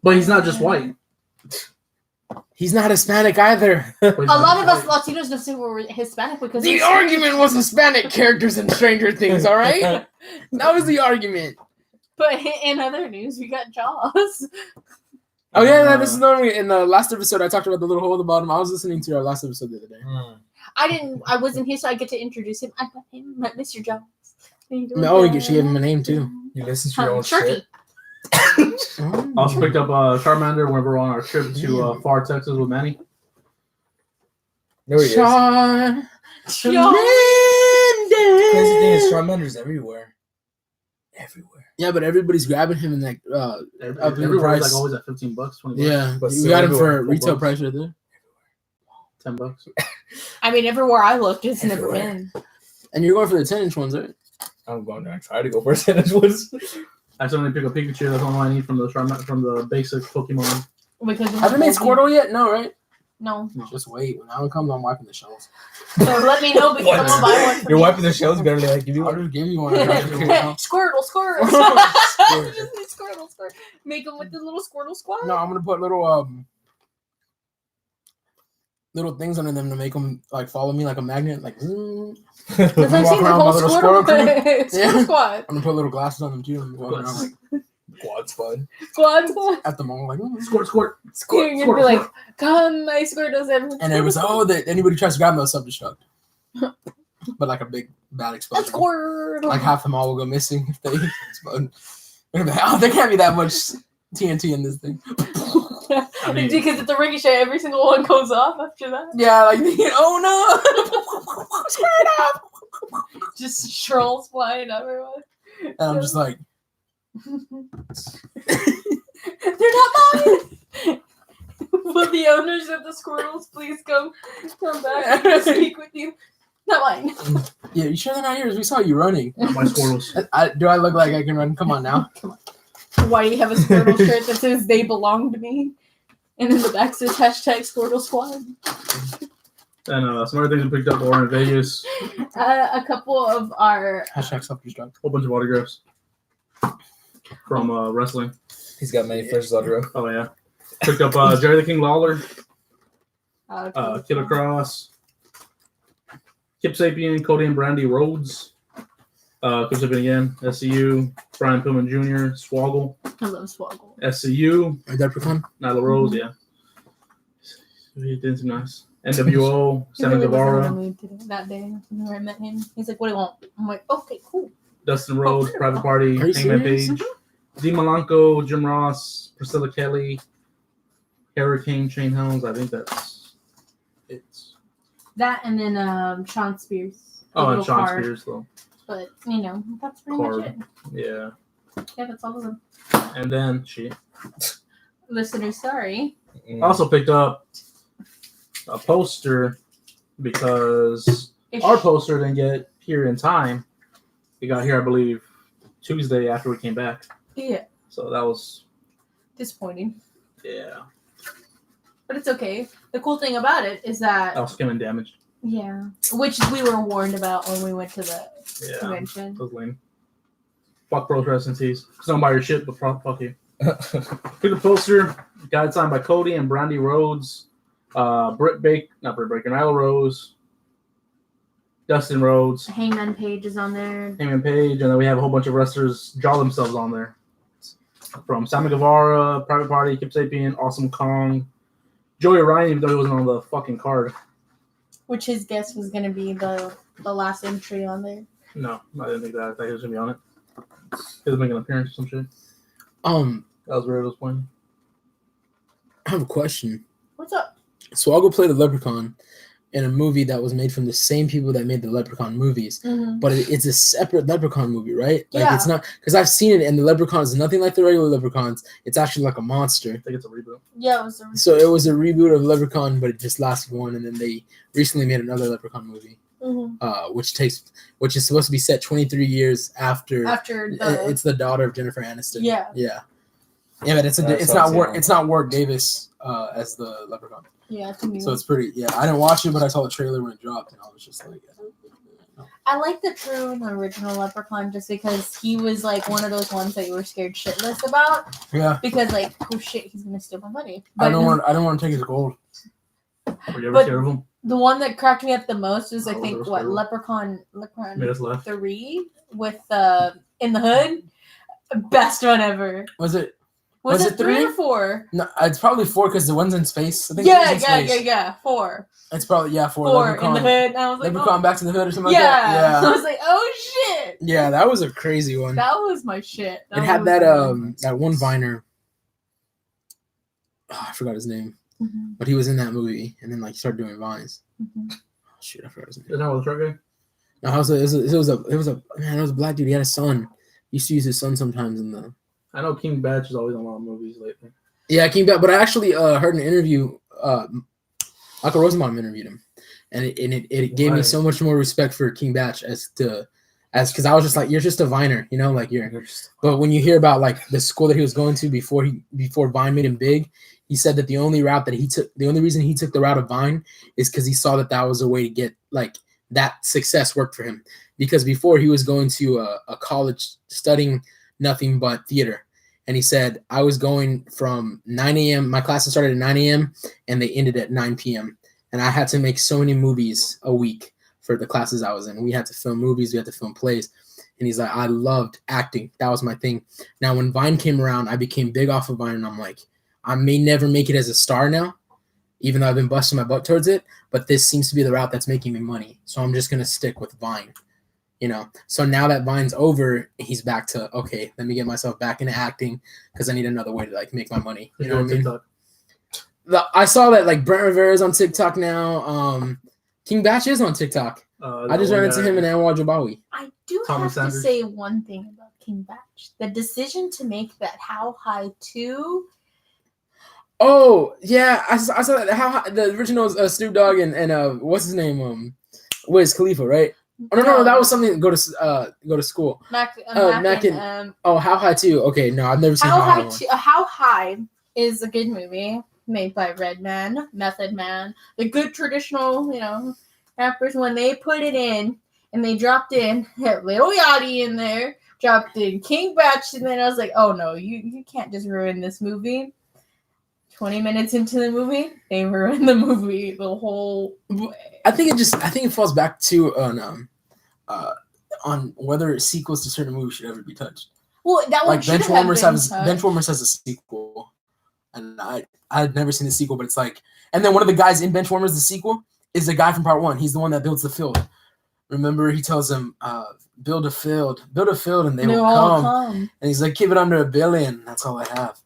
But he's not just white. He's not Hispanic either. A lot of us Latinos don't say we're Hispanic because The argument was Hispanic characters in Stranger Things, all right? That was the argument. But in other news, we got Jaws. Oh, yeah, this is normally in the last episode. I talked about the little hole at the bottom. I was listening to our last episode the other day. I wasn't here, so I get to introduce him. I met him, Mr. Jaws. Oh, she gave him a name, too. You listen to your own Sharky. shit. I also picked up Charmander when we were on our trip to Far, Texas with Manny. There he is. Charmander. Crazy thing is, Charmander's everywhere. Everywhere. Yeah, but everybody's grabbing him in like Everywhere's price. like always at $15, $20. Yeah, But we still got him for everywhere. retail $4. price right there. $10. I mean, everywhere I looked, it's never Everywhere. been. And you're going for the 10-inch ones, right? I'm going to try to go for a sentence. I still need to pick a Pikachu. That's all I need from the basic Pokemon. Because Have they made Squirtle yet? No, right? No. Just wait. When that one comes, I'm wiping the shelves. So let me know because I'm gonna buy one for You're me. wiping the shells, barely like give you I'll one. just give you one. Squirtle. Squirtle. Make them with the little Squirtle squad. No, I'm gonna put little things under them to make them like follow me like a magnet, like. Because I've seen the whole Squirtle squad. I'm gonna put little glasses on them too. And walk around like Quad spud. Squad. at the mall, like. Squirt. You're gonna be like, come, my Squirtles. And it was that anybody tries to grab them, they'll self-destruct. But like a big bad explosion. Squirtle. Like half them all will go missing if they explode. Oh, there can't be that much TNT in this thing. I mean- because it's a ricochet, every single one goes off after that. Yeah, like oh no, squirt up. Just trolls flying everywhere. And I'm just like, they're not mine. Will the owners of the Squirtles please come back and speak with you? Not mine. yeah, you sure they're not yours? We saw you running. Not my Squirtles. Do I look like I can run? Come on now. Why do you have a Squirtle shirt that says they belong to me? And in the back says hashtag Squirtle Squad. And some other things we picked up while we were in Vegas. A couple of our Hashtag self-destruct. Whole bunch of autographs from wrestling. He's got many first autograph. Oh yeah. Picked up Jerry the King Lawler, Killer Cross, Kip Sapien, Cody and Brandy Rhodes, Kip Sapien again, SCU, Brian Pillman Jr., Swoggle, I love Swoggle. SCU, Leprechaun. Nyla Rose, yeah. He did some nice. NWO, Sammy He really Guevara, wasn't in the mood today, that day when I met him. He's like, what do you want? I'm like, okay, cool. Dustin Rhodes, Private Party, Are you Hangman serious? Page, Dee Malenko, Jim Ross, Priscilla Kelly, Hurricane, Shane Helms. I think that's it. That and then Sean Spears. A Oh, and little Sean card. Spears, though. But, you know, that's pretty Card. much it. Yeah. Yeah, that's all of them. And then Listeners, sorry. I also picked up a poster because our poster didn't get here in time. It got here, I believe, Tuesday after we came back. Yeah, So that was, disappointing. yeah, But it's okay. The cool thing about it is that, that was skim and damaged. yeah, which we were warned about when we went to the Yeah, convention. that was lame. Fuck pro wrestling tees. Don't buy your shit, but fuck you. Pick a poster. Got it signed by Cody and Brandy Rhodes. Not Britt Baker, Nyla Rose. Dustin Rhodes. Hangman Page is on there. Hangman Page, and then we have a whole bunch of wrestlers draw themselves on there. From Sammy Guevara, Private Party, Kip Sapien, Awesome Kong, Joey Ryan, even though he wasn't on the fucking card. Which his guess was going to be the last entry on there. No, I didn't think that. I thought he was gonna be on it. He was making an appearance or some shit. That was where it was playing. I have a question. What's up? Swoggle played a leprechaun in a movie that was made from the same people that made the Leprechaun movies, Mm-hmm. but it's a separate Leprechaun movie, right? Like Yeah. it's not, because I've seen it, and the Leprechaun is nothing like the regular Leprechauns. It's actually like a monster. I think it's a reboot. Yeah, it was a So it was a reboot of Leprechaun, but it just lasted one, and then they recently made another Leprechaun movie, which is supposed to be set 23 years after. after the It's the daughter of Jennifer Aniston. Yeah. Yeah, but it's not Warwick Davis as the Leprechaun. yeah, it's a new So it's pretty. Yeah, I didn't watch it, but I saw the trailer when it dropped, and I was just like, I like the true and original Leprechaun just because he was like one of those ones that you were scared shitless about. Yeah. Because like, oh shit, he's gonna steal my money. I don't want to take his gold. Were you ever scared of him? The one that cracked me up the most was I Oh, think those what were- Leprechaun Made us laugh. 3 with in the hood. Best one ever. Was it? Was it 3 3? or 4? No, it's probably 4 because the one's in space. I think Yeah. 4. It's probably 4. 4 in the hood. And I was like, Leprechaun oh. Back to the Hood or something Yeah. like that. I was like, oh shit. Yeah, that was a crazy one. That was my shit. It had that one Viner. Oh, I forgot his name, but he was in that movie, and then like he started doing vines. Mm-hmm. Oh, shit, I forgot his name. Isn't that with the truck guy? No, it was a black dude. He had a son. He used to use his son sometimes in the. I know King Batch is always in a lot of movies lately. Yeah, King Batch. But I actually heard an interview. Michael Rosenbaum interviewed him, and it gave me so much more respect for King Batch because I was just like, you're just a Viner, you know, like you're. But when you hear about like the school that he was going to before Vine made him big, he said that the only reason he took the route of Vine is because he saw that was a way to get like that success worked for him. Because before he was going to a college studying nothing but theater. And he said, I was going from 9 a.m. My classes started at 9 a.m. and they ended at 9 p.m. And I had to make so many movies a week for the classes I was in. We had to film movies. We had to film plays. And he's like, I loved acting. That was my thing. Now, when Vine came around, I became big off of Vine. And I'm like, I may never make it as a star now, even though I've been busting my butt towards it. But this seems to be the route that's making me money. So I'm just going to stick with Vine. You know, so now that Vine's over, he's back to, okay, let me get myself back into acting because I need another way to like make my money. You know what I mean? I saw that like Brent Rivera's on TikTok now. King Batch is on TikTok. I just ran into him and Anwar Jabawi. I do Thomas have Sanders. to say one thing about King Batch. The decision to make that How High 2. Oh, yeah. I saw that. How the original Snoop Dogg and what's his name? Wiz Khalifa, right? Oh, no, that was something. Go to school. Mac and, How High 2. Okay, no, I've never seen How High 2. How High is a good movie made by Redman, Method Man, the good traditional, rappers. When they put it in and they dropped in Lil Yachty in there, dropped in King Batch, and then I was like, oh no, you can't just ruin this movie. 20 minutes into the movie, they ruined the movie the whole way. I think it falls back to on whether sequels to certain movies should ever be touched. Well, that one like should have been touched. Benchwarmers has a sequel, and I had never seen the sequel, but it's like, and then one of the guys in Benchwarmers, the sequel, is the guy from part 1. He's the one that builds the field. Remember, he tells them, build a field, and they will come. And he's like, keep it under $1 billion. That's all I have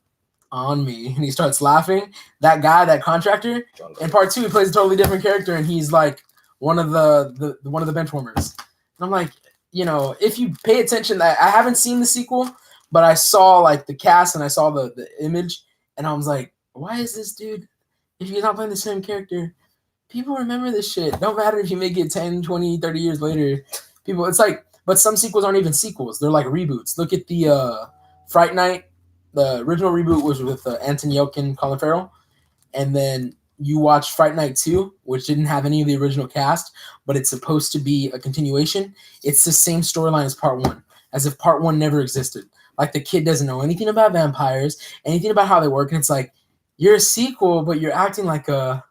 on me. And he starts laughing. That guy, that contractor, in part 2, he plays a totally different character, and he's like one of the Benchwarmers. And I'm like, if you pay attention, I haven't seen the sequel, but I saw like the cast and I saw the image, and I was like, why is this dude, if he's not playing the same character, people remember this shit. Don't matter if you make it 10, 20, 30 years later. People, it's like, but some sequels aren't even sequels. They're like reboots. Look at the Fright Night. The original reboot was with Anthony Yelkin, Colin Farrell. And then you watch Fright Night 2, which didn't have any of the original cast, but it's supposed to be a continuation. It's the same storyline as part 1, as if part 1 never existed. Like the kid doesn't know anything about vampires, anything about how they work. And it's like, you're a sequel, but you're acting like a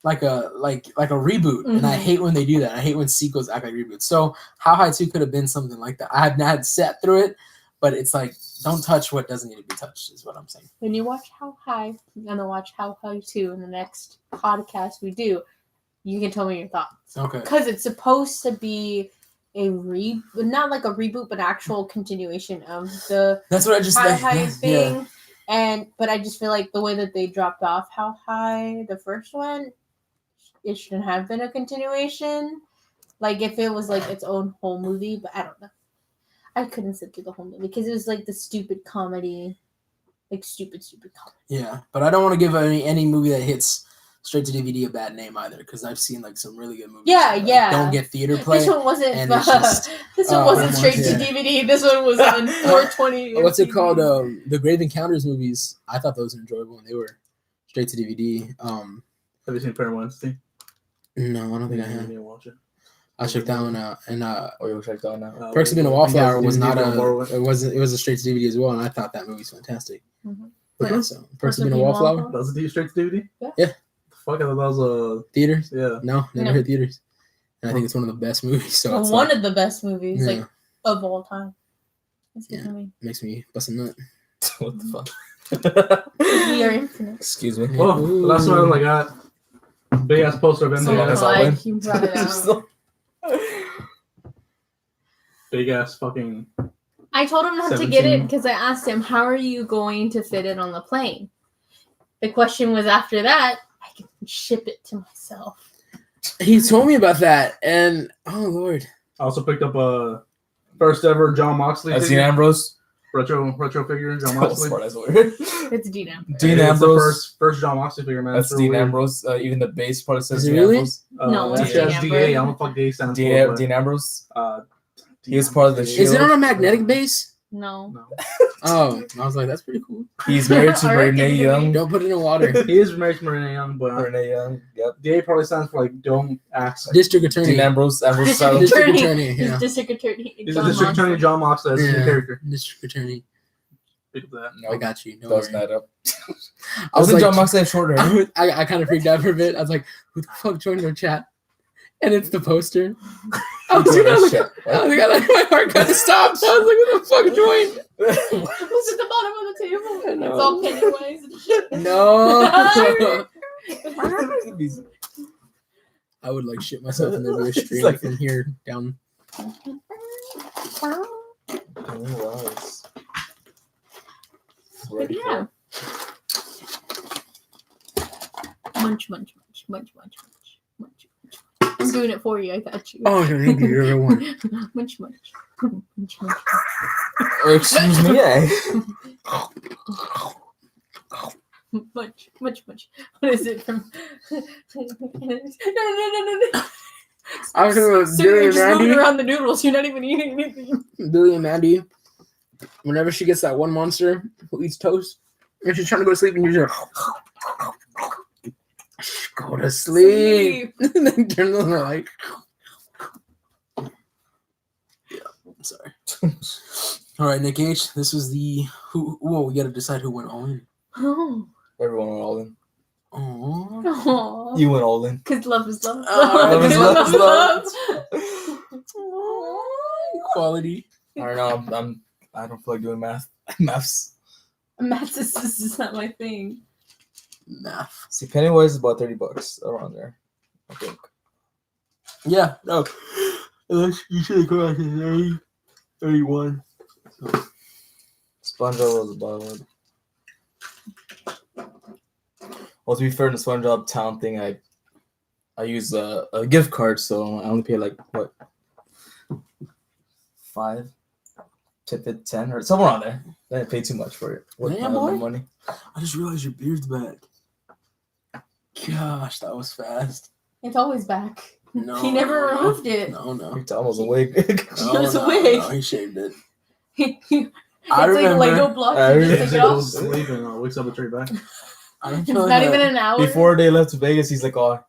reboot. Mm-hmm. And I hate when they do that. I hate when sequels act like reboots. So How High 2 could have been something like that. I have not sat through it, but it's like, don't touch what doesn't need to be touched, is what I'm saying. When you watch How High, I'm going to watch How High 2 in the next podcast we do, you can tell me your thoughts. Okay. Because it's supposed to be not like a reboot, but an actual continuation of the That's what I just How High thing. Yeah. But I just feel like the way that they dropped off How High, the first one, it shouldn't have been a continuation. Like if it was like its own whole movie, but I don't know. I couldn't sit through the whole movie because it was like the stupid comedy, like stupid comedy. Yeah, but I don't want to give any movie that hits straight to DVD a bad name either, because I've seen like some really good movies. Yeah, that don't get theater play. This one wasn't. This one wasn't straight to DVD. This one was on 420. What's it called? The Grave Encounters movies. I thought those were enjoyable when they were straight to DVD. Have you seen Parent Wednesday? No, I don't think I have. Watch it. I checked that one out, and you checked that one out. Perks of Being a Wallflower was not DVD. it was a straight to DVD as well, and I thought that movie was fantastic. Mm-hmm. Which So, Perks of Being a Wallflower. That's a straight to DVD? Yeah. Fuck, I thought that was a Theaters? Yeah. No, never hit theaters. And I think it's one of the best movies. So it's one of the best movies Yeah. like of all time. That's Yeah. yeah. makes me bust a nut. What the fuck? We are infinite. Excuse me. Well, the last one I got big ass poster of So that's MJF. all glad in. you brought it out. Big ass fucking. I told him not to get it 17. because I asked him, how are you going to fit it on the plane? The question was after that, I can ship it to myself. He told me about that, and oh lord, I also picked up a first ever John Moxley Dean figure. Ambrose. retro figure. John Oh, Moxley. smart ass word. It's Dean Ambrose. Dean It's the Ambrose. first John Moxley figure, man. That's It's real Dean weird. Ambrose. Even the base part says Is it Dean really? Ambrose. No, it's it's just Dean DA. I Ambrose. don't know what DA stands for. but, Dean Ambrose. Dean He was part of the Ambrose. Shield. is it on a magnetic base? No. No. Oh, I was like, that's pretty cool. He's married to I reckon Renee he- Young. Don't put it in water. He is married to Renee Young, but Renee Young. Yep. DA probably stands for like don't ask. District attorney. Dean Ambrose. Ambrose District style. District Attorney. attorney. He's Yeah. district attorney. He's John a district attorney, Moxley. John Moxley. That's his Yeah. character. District attorney. Pick that. No, I got you. Don't doesn't worry. add up. I was Doesn't like, John Moxley have short hair? I kind of freaked out for a bit. I was like, who the fuck joined our chat? And it's the poster. I was Doing that like, shit, I was like, my heart kind of stopped. I was like, who the fuck joined? Who's at the bottom of the table? I know. It's all Pennywise and shit. No. I would like shit myself and there'd be a It's stream like- from here down. But yeah. Munch, munch, munch, munch, munch, munch, munch, munch. I'm doing it for you. I got you. Oh, thank you. You're the one. Munch, munch. Munch, munch. Excuse me. Munch, munch, munch. What is it from? No. I was talking about So Billy you're and just moving Mandy. around the noodles. You're not even eating anything. Billy and Mandy. Whenever she gets that one monster who eats toast, and she's trying to go to sleep, and you're just go to sleep. And then turn on the light. Yeah, I'm sorry. All right, Nick H. This was the who. Whoa, we got to decide who went all in. Oh. Everyone went all in. Oh, Aww. You went all in. Because love is love. Love is love is love. equality. I don't know. I don't feel like doing maths. Maths is not my thing. Math. See, Pennywise is about $30 around there, I think. Yeah. No. You should have gone to 31. SpongeBob was about what? Well, to be fair, in the SpongeBob Town thing, I use a gift card, so I only pay like what, 5, 10, or somewhere on there. I didn't pay too much for it. With Damn, my boy. money. I just realized your beard's back. Gosh, that was fast. It's always back. No, He never no, removed it. No, no. It's almost a wig. No, it's a wig. No, he shaved it. It's I like remember. Lego blocks. I You just remember. take He it off. goes to sleep and wakes up with straight back. I don't It's feel not like even an hour. Before they left Vegas, he's like, "Oh,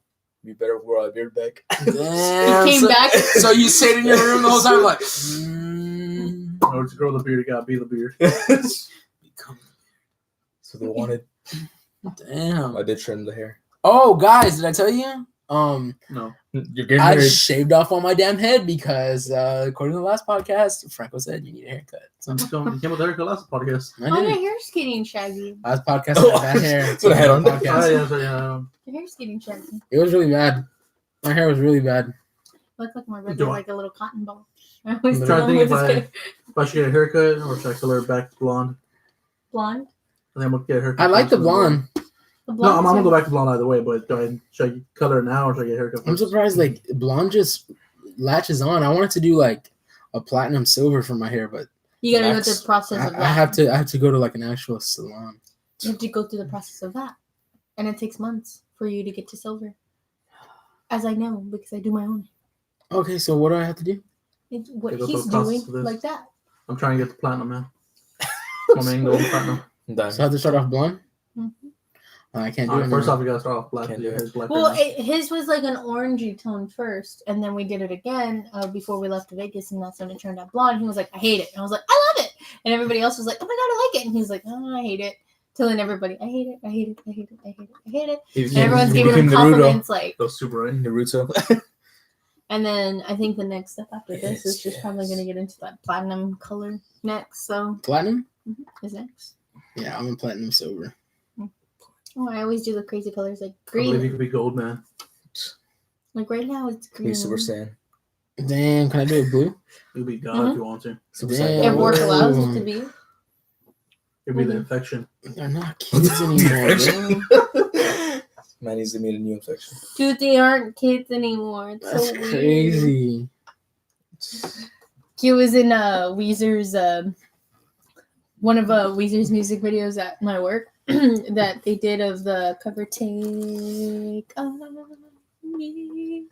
we better grow our beard back." Damn, He came so, back. So you stayed in your room the whole time, like. In order to grow the beard, you gotta be the beard. So they wanted. Damn. I did trim the hair. Oh, guys, did I tell you? No. You're getting I married. shaved off all my damn head because, according to the last podcast, Franco said you need a haircut. So You came with the haircut last podcast. I Oh, your did. hair's getting shaggy. Last podcast I had bad hair. That's what I had on. Podcast. Yeah, so, yeah. Your hair's getting shaggy. It was really bad. My hair was really bad. Look like my brother, Do I- like a little cotton ball. I always I'm tell trying to him think with his if hair. if I should get a haircut or should I color it back to blonde. Blonde. I think I'm gonna get a haircut. I like the first. blonde. The No, I'm gonna blondes go are- back to blonde either way, but should I color it now or should I get a haircut I'm first? surprised like blonde just latches on. I wanted to do like a platinum silver for my hair, but You gotta go Max. through the process of that. I have to go to like an actual salon. You have to go through the process of that, and it takes months for you to get to silver. As I know because I do my own. Okay, so what do I have to do? It's what They go through he's the process doing of this. like that. I'm trying to get the platinum, man. My main goal is platinum. I'm done. So I have to start off blonde. Mm-hmm. I can't do it. First anymore. off, you gotta start off black. Can't do it. His black Well, right his was like an orangey tone first, and then we did it again before we left to Vegas, and that's when it turned out blonde. He was like, "I hate it," and I was like, "I love it," and everybody else was like, "Oh my god, I like it," and he's like, "Oh, I hate it." Telling everybody, "I hate it, I hate it, I hate it, I hate it, I hate it," and everyone's giving him compliments like, Those super right. Naruto. And then I think the next step after this is just probably gonna get into that platinum color next. So Platinum? is next. Yeah, I'm in platinum silver. Oh, I always do the crazy colors like I believe you green. could be gold, man. Like right now it's green. He's Super Saiyan. Damn, can I do it blue? You could be God if you want to. Super Damn. Saiyan. If work Whoa. allows it to be. It'd be the infection. They're not kids anymore, bro. Man needs to meet a new infection. Dude, they aren't kids anymore. It's That's so weird. crazy. He was in Weezer's one of Weezer's music videos at my work that they did of the cover "Take On Me."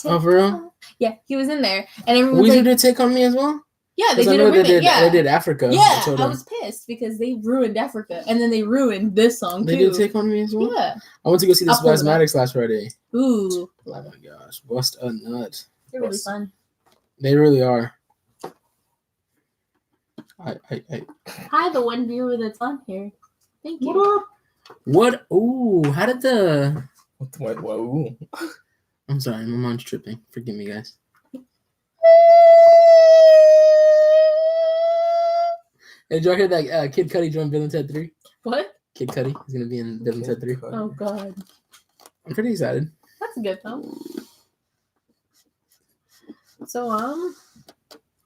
Oh, for real? Yeah, he was in there, and everyone was Weezer like, did Take On Me as well? "Yeah, they 'Cause I did a know remake." they did Africa. Yeah, told I them. was pissed because they ruined Africa, and then they ruined this song They too. did Take On Me as well? Yeah. I went to go see the I'll pull it up. Spasmatics last Friday. Ooh, Oh my gosh, bust a nut. they're really fun. They really are. I Hi, the one viewer that's on here. Thank you. What up? What? Ooh, how did the... What? Whoa. I'm sorry, my mind's tripping. Forgive me, guys. Hey, did y'all hear that Kid Cudi joined Bill and Ted 3? What? Kid Cudi is going to be in Bill and Ted 3. Oh God, I'm pretty excited. that's good though. So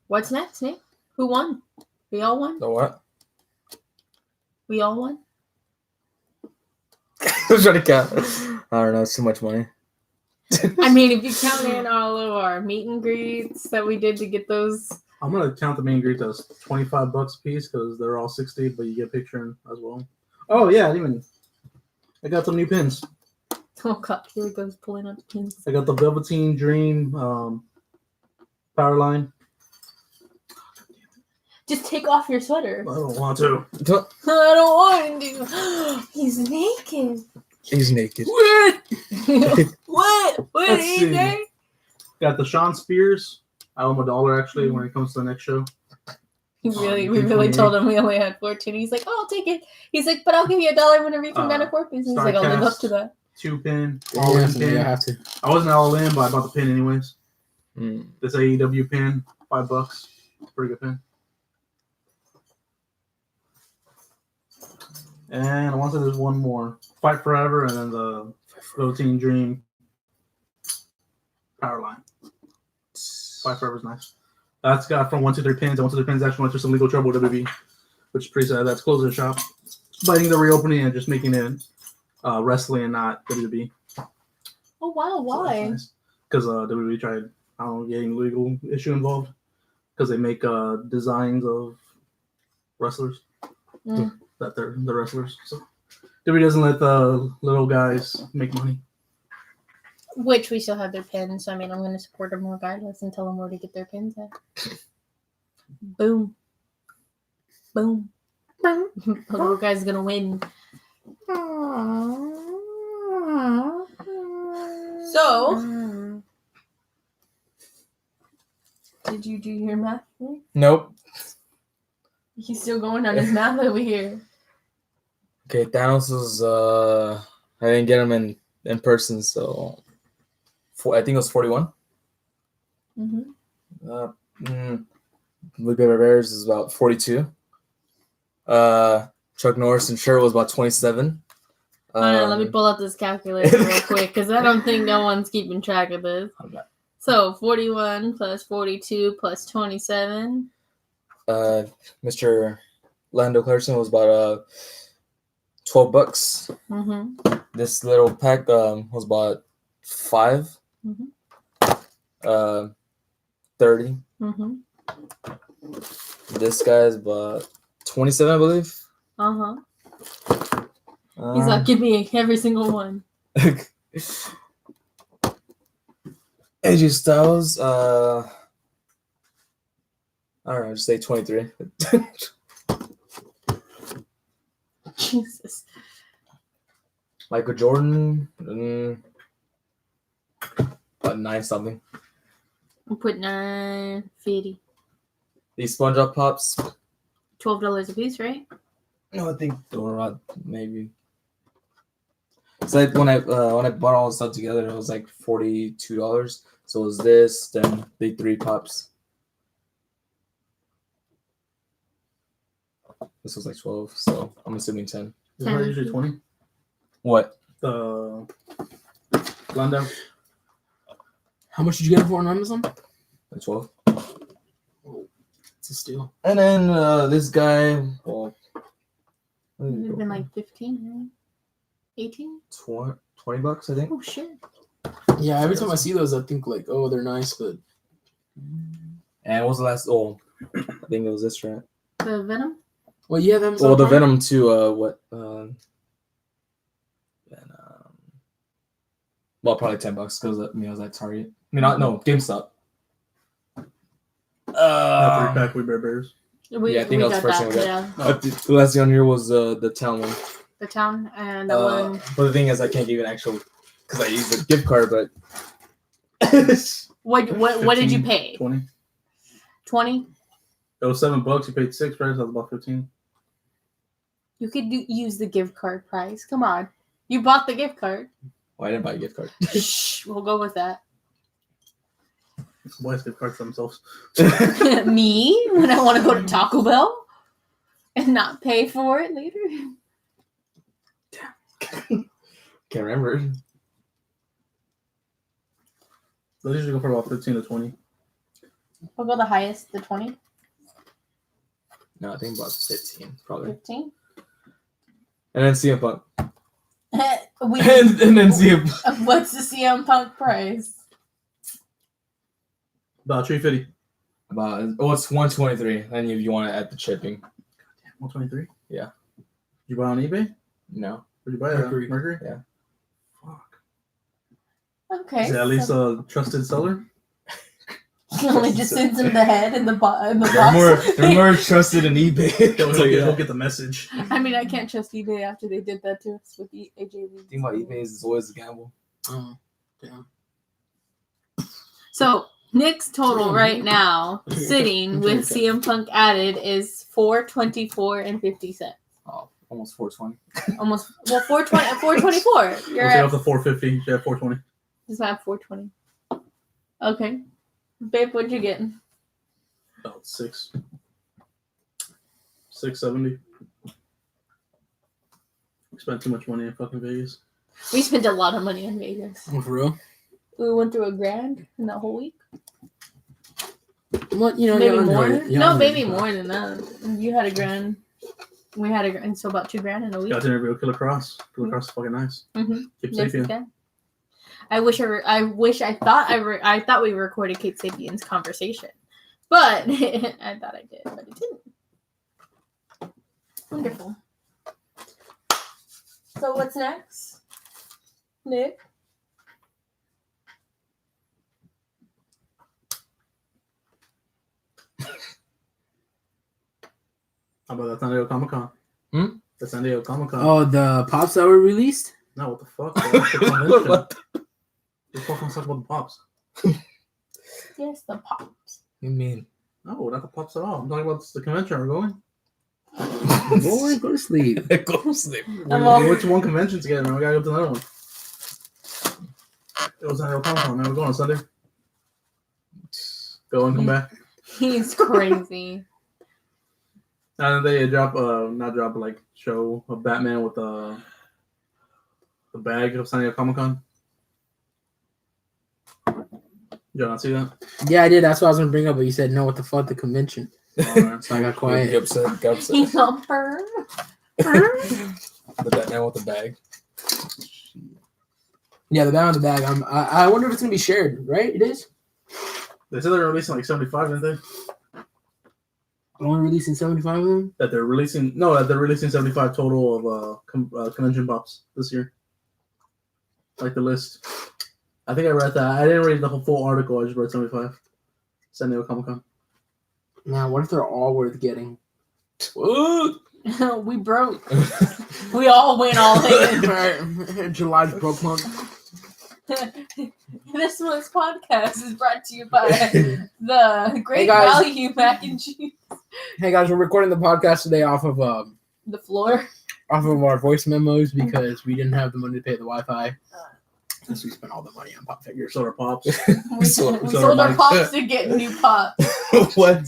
what's next, Nick? Who won? We all won. The what? We all won. I was trying to count. I don't know. It's too much money. I mean, if you count in all of our meet and greets that we did to get those. I'm gonna count the main greets as $25 a piece because they're all 60, but you get a picture in as well. Oh yeah, I got some new pins. Oh God, here he goes pulling up the pins. I got the Velveteen Dream power line. Just take off your sweater. I don't want to. I don't want to. He's naked. He's naked. What? What? What Let's is see. that? Got the Sean Spears. I owe him $1 actually when it comes to the next show. We really told him we only had 14. He's like, "Oh, I'll take it." He's like, "But I'll give you $1 whenever you come down to 4 pieces." He's like, "I'll live up to that." 2-pin, Yeah, all-in so I pin. have to. I wasn't all in, but I bought the pin anyways. Mm. This AEW pin, $5. Pretty good pin. And I want to say there's one more. Fight Forever and then the Velveteen Dream power line. Fight Forever is nice. That's got from 123 pins. 123 pins actually went through some legal trouble with WWE, which is pretty sad. That's closing the shop, biting the reopening and just making it wrestling and not WWE. Oh wow, why? Because WWE tried, I don't know, getting legal issue involved because they make designs of wrestlers that they're the wrestlers. So WWE doesn't let the little guys make money. Which we still have their pins. So I mean, I'm going to support them regardless and tell them where to get their pins at. Boom, boom, boom. The little guy's gonna win. So, did you do your math? Nope. He's still going on his math over here. Okay, Thanos was I didn't get him in person, so I think it was 41. Mm-hmm. Lupe Rivera's is about 42. Chuck Norris and Sher was about 27. Let me pull up this calculator real quick because I don't think no one's keeping track of this. So 41 plus 42 plus 27. Mr. Lando Clarkson was about $12. Mm-hmm. This little pack was about 5. Mm-hmm. 30. Mm-hmm. This guy's about 27, I believe. Uh-huh. He's like, give me every single one. AJ Styles, I don't know, just say 23. Jesus. Michael Jordan, about 9 something. I'll put $9.50. These SpongeBob Pops. $12 a piece, right? No, I think they were around maybe. It's like when I bought all the stuff together, it was like $42. So it was this, then the 3 pops. This was like 12, so I'm assuming 10. Isn't that usually 20? What? The Glendale. How much did you get it for on Amazon? Like 12. It's a steal. And then this guy, well, It would have been like 15, right? 18? $20, I think. Oh, shit. Yeah, every time I see those, I think like, oh, they're nice, but And what was the last? Oh, I think it was this, right? The Venom? well, yeah, them. Well, the Venom too. What? And well, probably $10 because I was at Target. I mean, no, GameStop. 3-pack We Bear Bears. Yeah, I think that was the first thing we got. Yeah, The last thing on here was the town one. the town and that one. But the thing is, I can't give an actual because I used a gift card. But What did you pay? 20. 20? It was $7. You paid 6, right? So that was about 15. You could use the gift card price. Come on. You bought the gift card. Well, I didn't buy a gift card. Shh, we'll go with that. Boys gift cards for themselves. Me? When I want to go to Taco Bell? And not pay for it later? Can't remember. They usually go for about 15 to 20. We'll go the highest, the 20? No, I think about 15, probably. 15? And then CM Punk. and and then CM Punk. What's the CM Punk price? About 350. It's 123. Then if you want to add the shipping. 123? Yeah. Did you buy on eBay? No. Did you buy it? Mercury. Mercury? Yeah. Fuck. Okay. Is it at least a trusted seller? He only just sends him the head and the box. They're more trusted in eBay. He'll get the message. I mean, I can't trust eBay after they did that to us with the AJ Lee. The thing about eBay is it's always a gamble. Oh, yeah. So Nick's total right now, sitting with CM Punk added, is $424.50. Oh, almost 420. Almost 424. You're We'll take at off the 450. You have 420. just have 420. Okay, babe, what'd you get? About 670. We spent too much money in fucking Vegas. We spent a lot of money on Vegas. Oh, for real? We went through $1,000 in that whole week. What, you know, Maybe y'all more. enjoyed it. Y'all No, enjoyed maybe it. more than that. You had $1,000. We had $1,000, so about $2,000 in a week. Got to interview Killer Cross. Killer Cross is fucking nice. Mm-hmm. Keep Yes, safe. okay. I thought we recorded Kate Sapien's conversation, but I thought I did, but it didn't. Wonderful. So what's next, Nick? How about that San Diego Comic Con? The San Diego Comic Con. Oh, the pops that were released? No, what the fuck? That's the convention. What the fuck wants to talk about the pops? Yes, the pops. You mean? No, not the pops at all. I'm talking about the convention. We're going. Boy, go to sleep. Go to sleep. We went to one convention together, man. We gotta go to another one. It was San Diego Comic Con, man. We're going on Sunday. Go and come back. He's crazy. And then they show a Batman with the bag of San Diego Comic Con. Did you not see that? Yeah, I did. That's what I was gonna bring up, but you said no. What the fuck? The convention. Alright. So I got Got quiet. upset. He's on burn. The Batman with the bag. Yeah, the bag on the bag. I wonder if it's gonna be shared. Right? It is. They said they're releasing like 75, didn't they? Only releasing 75 of them. That they're releasing 75 total of convention pops this year. Like the list. I think I read that. I didn't read the whole full article. I just read 75. San Diego Comic Con. Now, what if they're all worth getting? Ooh. We broke. We all went all in. Right. July's broke month. This month's podcast is brought to you by the Great Value Mac and Cheese. Hey guys, we're recording the podcast today off of The floor. Off of our voice memos because we didn't have the money to pay the Wi-Fi. Since we spent all the money on pop figures. Soda Pops. We sold our pops to get new pops. What?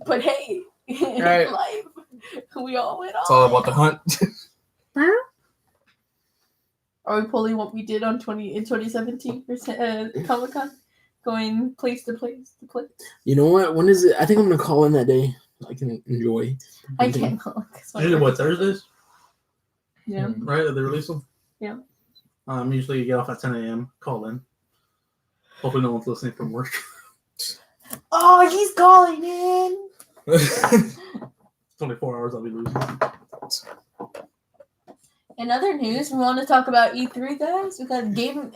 But hey, Right. life, we all went It's all about the hunt. Are we pulling what we did in 2017 for Comic-Con? Going place to place to place? You know what? When is it? I think I'm gonna call in that day. I can enjoy. I can't go. Usually what, Thursdays? Yeah. Right? That they release them? Yeah. Usually you get off at 10 a.m. Call in. Hopefully no one's listening from work. Oh, he's calling in. 24 hours I'll be losing. In other news, we want to talk about E3, guys. We got a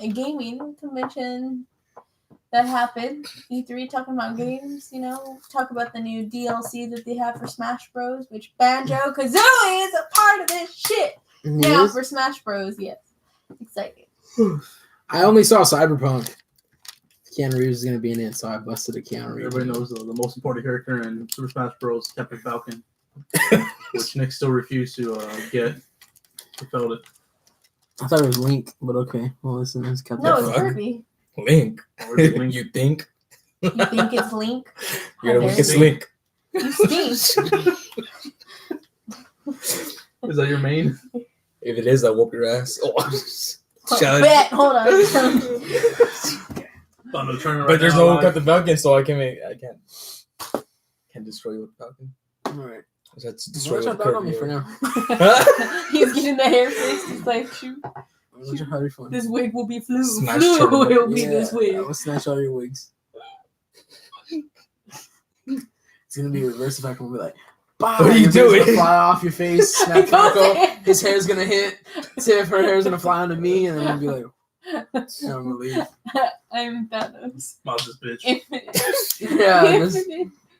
gaming convention that happened. E3 talking about games, talk about the new DLC that they have for Smash Bros, which Banjo-Kazooie is a part of this shit now for Smash Bros. Yes. Excited. I only saw Cyberpunk. Keanu Reeves is going to be in it, so I busted a Keanu Reeves. Everybody knows the most important character in Super Smash Bros. Captain Falcon, which Nick still refused to get. I felt it. I thought it was Link, but okay. Well, listen, it's Captain No, it's Falcon. Kirby. Link. Or is it Link? You think? You think it's Link? You're gonna think it's Link. You stink. Is that your main? If it is, I'll whoop your ass. Challenge. Bet. Hold on. But there's no Captain Falcon, so I can't destroy you with Falcon. All right. That's destroy What's with your on me for Kirby. now? He's getting the hair fixed. He's like, shoot. What's your hurry for? This wig will be flu. Smash Flu tournament. will be this wig. I'll snatch all your wigs. It's gonna be reverse effect. We'll be like, "Bah!" What are you your wig's doing? gonna fly off your face. Snap Franco. His hair's gonna hit. Tiff, her hair's gonna fly onto me, and then we'll be like, and I'm gonna leave. I'm Thanos. Mom's this bitch. Yeah,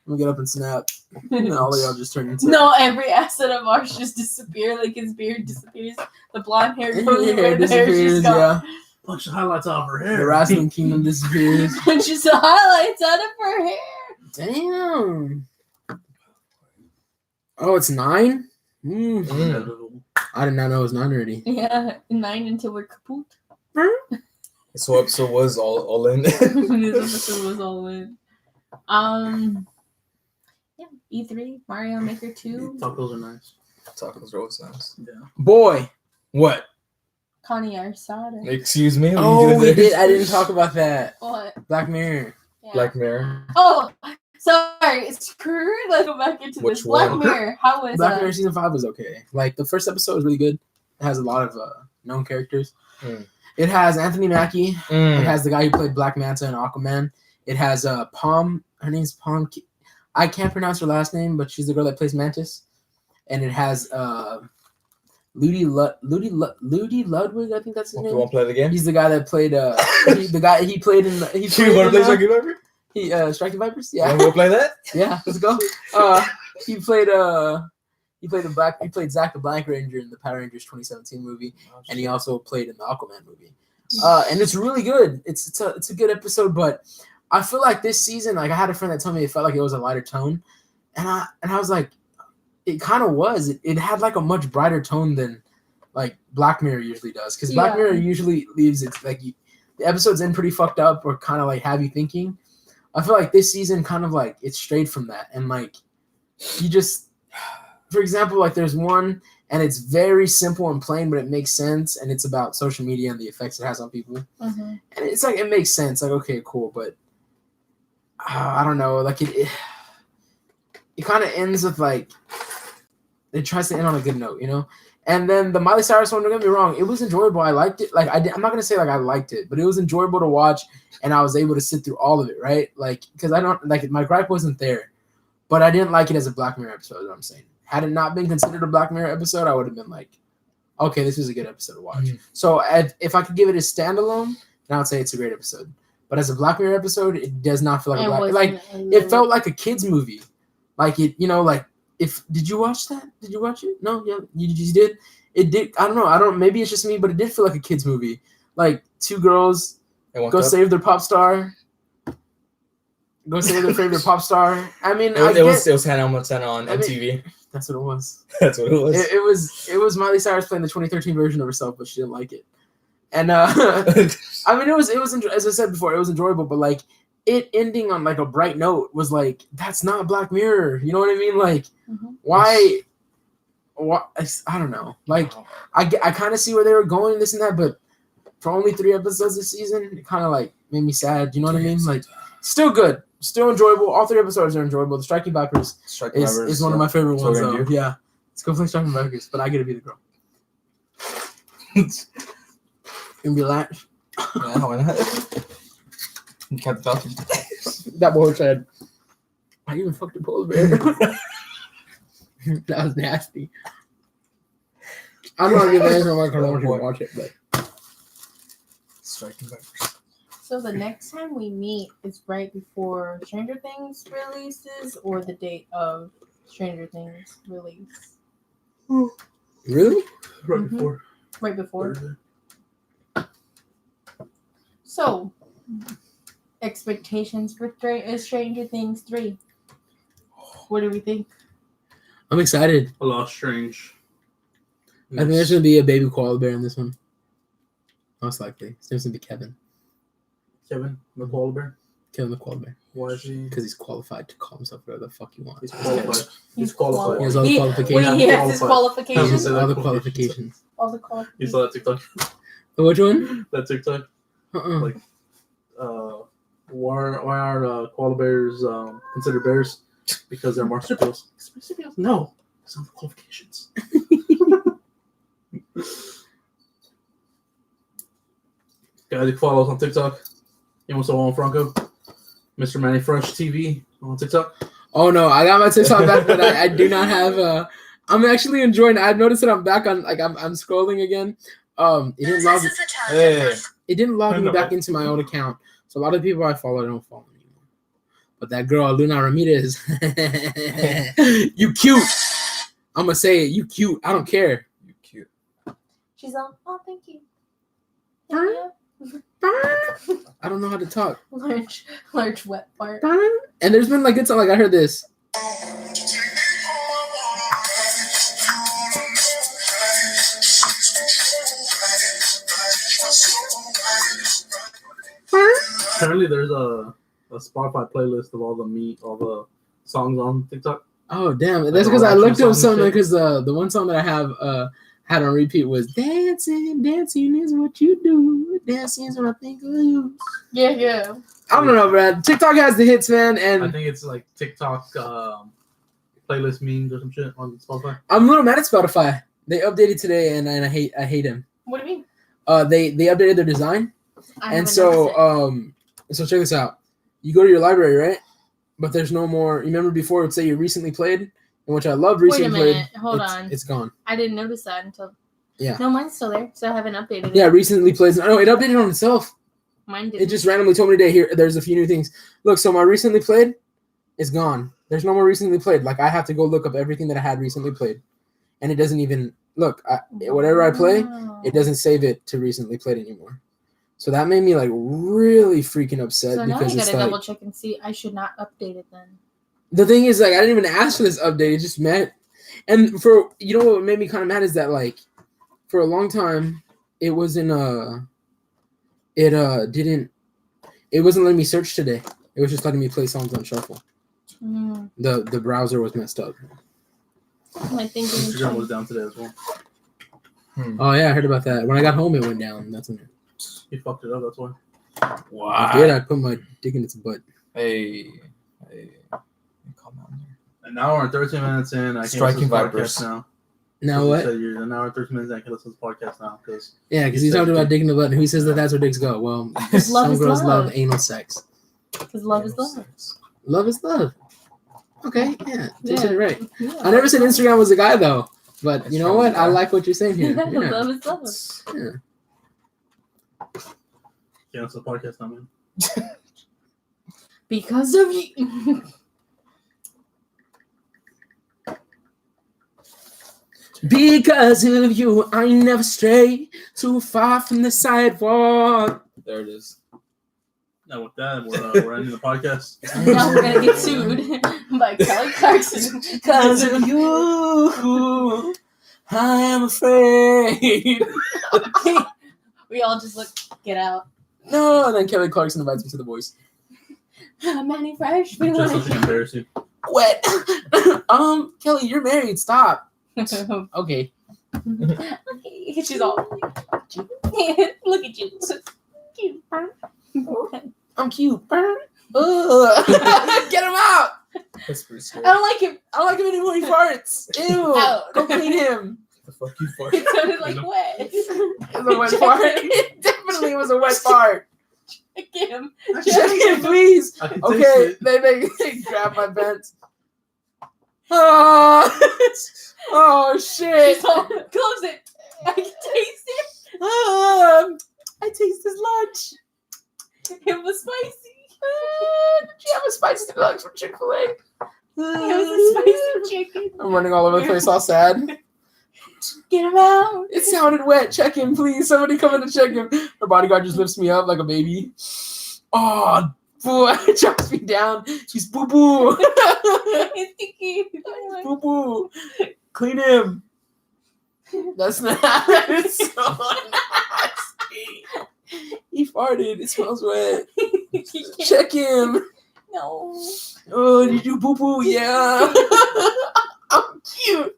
we'll get up and snap. And all of y'all just turn into No, every asset of ours just disappear. Like his beard disappears. The blonde hair goes Your away. hair The hair's just disappears. gone. Yeah, Punch the highlights off her hair. the Wrestling Kingdom disappears. Just the highlights out of her hair. Damn. Oh, it's 9. I did not know it was 9 already. Yeah, 9 until we're kaput. This whole episode was all in. This episode was all in. Yeah, E3, Mario Maker 2, Tacos are nice. Tacos are always nice. Yeah. Boy. What? Connie Arsada. Excuse me? What are Oh, you doing we there? did. I didn't talk about that. What? Black Mirror. Yeah. Black Mirror. Oh, sorry. Screw. Let's go back into Which this. Black one? Mirror. How was Black Mirror season 5 was okay. Like the first episode was really good. It has a lot of known characters. It has Anthony Mackie. It has the guy who played Black Manta in Aquaman. It has Palm. Her name's Palm. I can't pronounce her last name, but she's the girl that plays Mantis. And it has Ludi Ludwig. I think that's his You name. want to play the game? He's the guy that played. The guy he played in. He You played want to play in, Striking Viper? Striking Vipers. You Yeah. want to play that? Yeah, let's go. He played Zach the Black Ranger in the Power Rangers 2017 movie, and he also played in the Aquaman movie. And it's really good. It's a good episode, but I feel like this season, like I had a friend that told me it felt like it was a lighter tone, and I was like, it kind of was. It had like a much brighter tone than like Black Mirror usually does, because Black Mirror usually leaves it like the episodes end pretty fucked up or kind of like have you thinking. I feel like this season kind of like it strayed from that, and like you just, for example, like there's one and it's very simple and plain, but it makes sense, and it's about social media and the effects it has on people, and it's like it makes sense. Like okay, cool, but I don't know, like it kind of ends with like it tries to end on a good note, you know. And then the Miley Cyrus one, don't get me wrong, it was enjoyable. I liked it. Like I'm not gonna say like I liked it, but it was enjoyable to watch, and I was able to sit through all of it, right? Like because I don't like my gripe wasn't there, but I didn't like it as a Black Mirror episode. Is what I'm saying. Had it not been considered a Black Mirror episode, I would have been like, okay, this is a good episode to watch. So if I could give it a standalone, then I would say it's a great episode. But as a Black Mirror episode, it does not feel like a Black. Like it felt like a kids movie. Like it, you know, like Did you watch that? Did you watch it? No, yeah, you did. It did. I don't know. Maybe it's just me, but it did feel like a kids movie. Like two girls go save their pop star. Go save their favorite pop star. I mean, it was Hannah Montana on MTV. That's what it was. That's what it was. It was Miley Cyrus playing the 2013 version of herself, but she didn't like it. And I mean, it was as I said before, it was enjoyable, but like it ending on like a bright note was like, that's not Black Mirror. You know what I mean? Like, why? I don't know. Like, I kind of see where they were going, this and that, but for only 3 episodes this season, it kind of like made me sad. You know what I mean? Like, still good, still enjoyable. All 3 episodes are enjoyable. The Striking Vipers is one of my favorite ones. Though. Yeah, let's go play Striking Vipers, but I get to be the girl. And be like, yeah, why not? You kept talking. That boy said, I even fucked a polar bear. That was nasty. I'm not gonna answer my because I want you to watch it, but Striking Vipers. So the next time we meet is right before Stranger Things releases, or the date of Stranger Things release. Really? Right before. Right before. So, expectations for Stranger Things 3. What do we think? I'm excited. A lot strange. I think there's gonna be a baby koala bear in this one. Most likely, it's gonna be Kevin. Kevin the koala bear. Kevin the koala bear. Why is he? Because he's qualified to call himself whatever the fuck he wants. He's qualified. He's qualified. He has all the qualifications. Wait, he has his qualifications. All the qualifications. All the You qualifications. saw that TikTok? Which one? That TikTok? Like, why are koala bears considered bears? Because they're marsupials. Marsupials? No. It's not the qualifications. Guys, you can follow us on TikTok. You also on Franco. Mr. Manny Fresh TV on TikTok. Oh no, I got my TikTok back, but I do not have. I'm actually enjoying. I've noticed that I'm back on. Like I'm scrolling again. It didn't log. It didn't log me back into my own account. So a lot of people I follow don't follow anymore. But that girl Luna Ramirez, you cute. I'm gonna say it. You cute. I don't care. You cute. She's on. Oh, thank you. I don't know how to talk. Large wet part. And there's been like it's like I heard this. Apparently, there's a Spotify playlist of all the songs on TikTok. Oh damn! That's because I looked up something because the one song that I have had on repeat was "Dancing, dancing is what you do. Dancing is what I think of you." Yeah. I don't know, Brad. TikTok has the hits, man, and I think it's like TikTok playlist memes or some shit on Spotify. I'm a little mad at Spotify. They updated today, and I hate them. What do you mean? They updated their design, and so check this out. You go to your library, right? But there's no more. Remember before it would say you recently played, and which I love recently played. Wait a minute, hold on. It's gone. I didn't notice that until. Yeah. No, mine's still there, so I haven't updated it. Yeah, recently plays. No, it updated on itself. Mine didn't. It just randomly told me today. Here, there's a few new things. Look, so my recently played is gone. There's no more recently played. Like I have to go look up everything that I had recently played, and it doesn't even look. Whatever I play, it doesn't save it to recently played anymore. So that made me like really freaking upset So now I because gotta it's like double check and see. I should not update it then. the thing is like I didn't even ask for this update. It just meant, and for you know what made me kind of mad is that like for a long time it wasn't it wasn't letting me search today. It was just letting me play songs on shuffle. The browser was messed up. My thinking Instagram was down today as well. Oh yeah, I heard about that. When I got home, it went down. That's when He fucked it up. That's why. I did. I put my dick in its butt. Hey, calm down there. An hour and 13 minutes in. I can't Striking listen to Vipers. podcast now. Now what? You're an hour and 13 minutes in. I can listen to the podcast now because Yeah, because he talked about dick in the butt, and who says that that's where dicks go? Well, some girls love anal sex. Because love is love. Love is love. Okay, yeah, you said it right. Yeah. I never said Instagram was a guy though, but you know what? I like what you're saying here. Yeah. Love is love. Yeah. yeah, it's the podcast now, man. Because of you. Because of you, I never stray too far from the sidewalk. There it is. Now with that, we're ending the podcast. Now we're gonna get sued by Kelly Clarkson. Because of you, I am afraid. We all just get out. No, and then Kelly Clarkson invites me to The Voice. Manny Fresh. We Just want something embarrassing. Wet. Kelly, you're married. Stop. Okay. She's all. Look at you. Cute. I'm cute. Get him out. That's pretty scary. I don't like him. I don't like him anymore. He farts. Ew. Out. Go clean him. The fuck you for? It sounded like wet. It was a wet fart. It definitely was a wet fart. Check him. Check it, please. I can taste Okay, it. they grab my vent. Oh shit. She's all, close it. I can taste it. I taste his lunch. It was spicy. Did you have a spicy deluxe from Chick-fil-A? It was a spicy chicken. I'm running all over the place, all sad. Get him out. It sounded wet. Check him, please. Somebody come in to check him. Her bodyguard just lifts me up like a baby. Oh, boy, chops me down. She's boo-boo. It's sticky. Boo-boo. Clean him. That's not. It's so nasty. He farted. It smells wet. Check him. No. Oh, did you boo-boo? Yeah. I'm cute.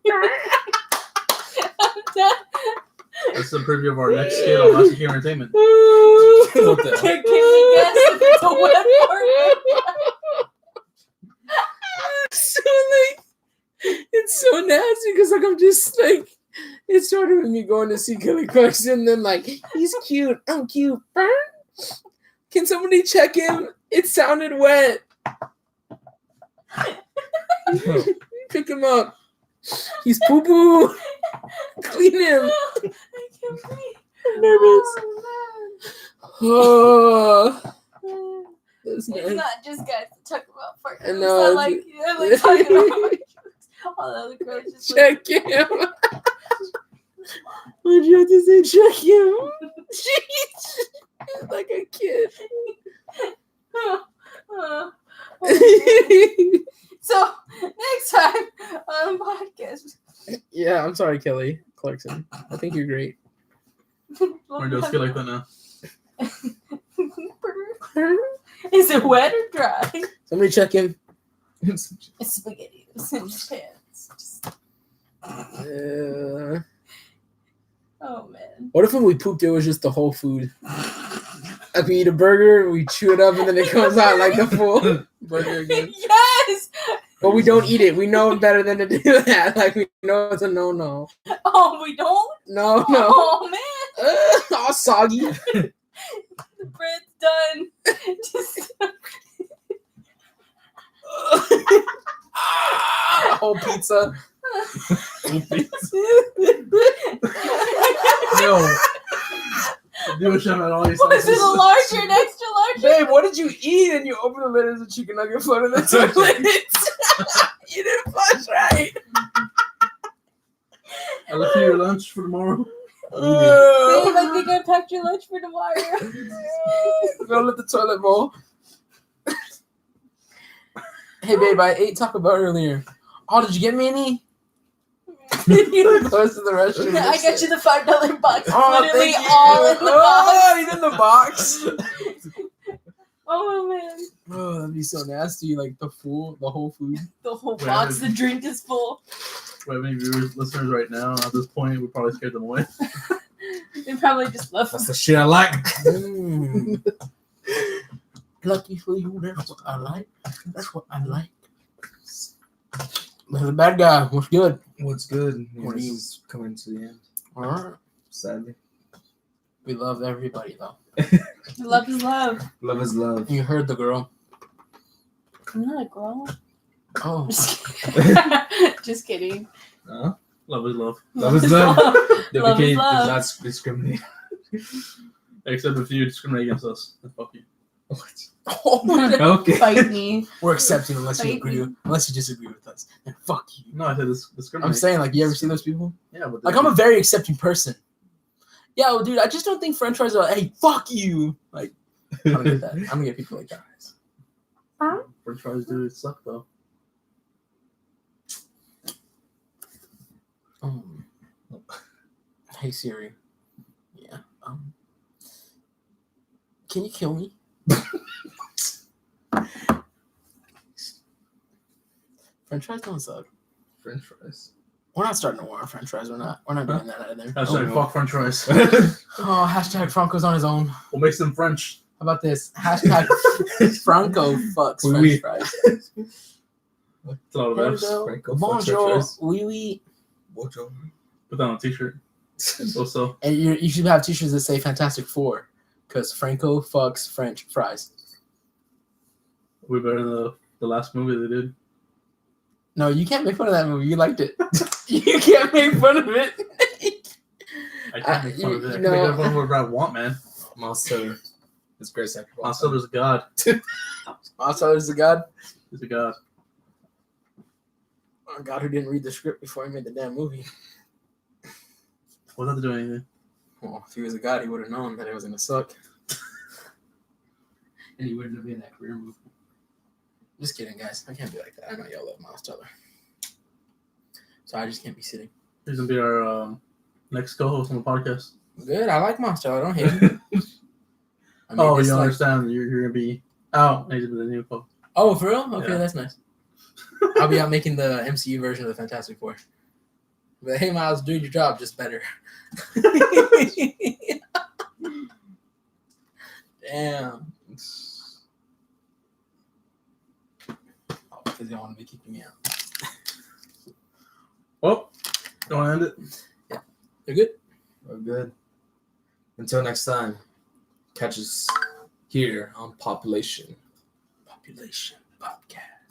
That's the preview of our next skit on Master Key Entertainment. What the hell? Can we guess if it's a wet It's so nasty because like I'm just like it started with me going to see Kelly Clarkson, then like he's cute, I'm cute. Can somebody check him? It sounded wet. Pick him up. He's poo poo. Clean him. I can't breathe. I'm nervous. Oh, that's It's nice. not just guys that talk about farts. I know, I like talking about farts. All the other girls just like, Check him. What'd you have to say? Check him. Jeez. Like a kid. So next time on the podcast, Yeah, I'm sorry, Kelly Clarkson. I think you're great. We're gonna do a skit like that now. Is it wet or dry? Somebody check him. It's spaghetti. It's in his pants. Just, oh man. What if when we pooped, it was just the whole food? Like we eat a burger, we chew it up, and then it comes out like the full burger again. Yes. But we don't eat it. We know better than to do that. Like we know it's a no-no. Oh, we don't. No. Oh man. All soggy. The bread's done. Just Whole pizza. Yo. Do a shot at all these was it a sauces. large or an extra large? Babe, what did you eat? And you open the lid, there's a chicken nugget floating in the toilet. You didn't flush right. I left you your lunch for tomorrow. Babe, I think I packed your lunch for tomorrow. Go let the toilet bowl. Hey, babe, I ate Taco Bell earlier. Oh, did you get me any? You goes to the restroom. I got you the $5 box. Oh, Literally thank you. all in the box. Oh, he's in the box. Oh man, Oh, that'd be so nasty. Like the whole food. the whole Wait, box. The drink is full. We have any viewers, listeners right now. At this point, we probably scared them away. They probably just left. That's the shit I like. Lucky for you, that's what I like. That's what I like. There's a bad guy. What's good? What's good? What This do you- is coming to the end, All right. sadly. We love everybody though. Love is love. Love is love. You heard the girl. I'm not a girl. Oh. Just kidding. Huh? Love is love. Love is love. The Love is does love. not discriminate. Except if you discriminate against us. Then fuck you. What? Okay. Fight me. We're accepting unless you Fight agree, me. unless you disagree with us. And fuck you. No, I said this discriminate. I'm saying, like, you ever seen those people? Yeah, but Like, I'm a very accepting person. Yo, dude, I just don't think French fries are like, hey, fuck you. Like, I'm gonna get that. I'm gonna get people like that. French fries do suck though. Hey Siri. Yeah. Can you kill me? French fries don't suck. French fries. We're not starting a war on French fries. We're not doing that either. Hashtag no. fuck French fries. Oh, hashtag Franco's on his own. How What makes them French? about this? Hashtag Franco fucks Oui, French oui. fries. It's a lot of F's. Hello, Franco fucks bonjour, French fries. oui, oui. Bonjour. Put that on a t-shirt. So. And you should have t-shirts that say Fantastic Four, because Franco fucks French fries. Way better than the last movie they did. No, you can't make fun of that movie. You liked it. You can't make fun of it. I can't make fun of it. I you can make know- fun of whatever I want, man. Miles Teller is great actor. Miles Teller's a god. Also, there's a god. He's a god. A god who didn't read the script before he made the damn movie. What does that do anything? Well, if he was a god, he would have known that it was gonna suck. And he wouldn't have been that career move. Just kidding, guys. I can't be like that. I know y'all love Miles Teller. So I just can't be sitting. He's gonna be our next co-host on the podcast. Good. I like Miles Teller. I don't hate him. I mean, Oh, it's you like- understand? You're gonna be out. He's gonna be the new co. Oh, for real? Okay, Yeah. that's nice. I'll be out making the MCU version of the Fantastic Four. But hey, Miles, do your job just better. Damn. Oh, because they want to be keeping me out. Well, you want to end it? You're good? We're good. Until next time, catch us here on POP-ulation. POP-ulation POPcast.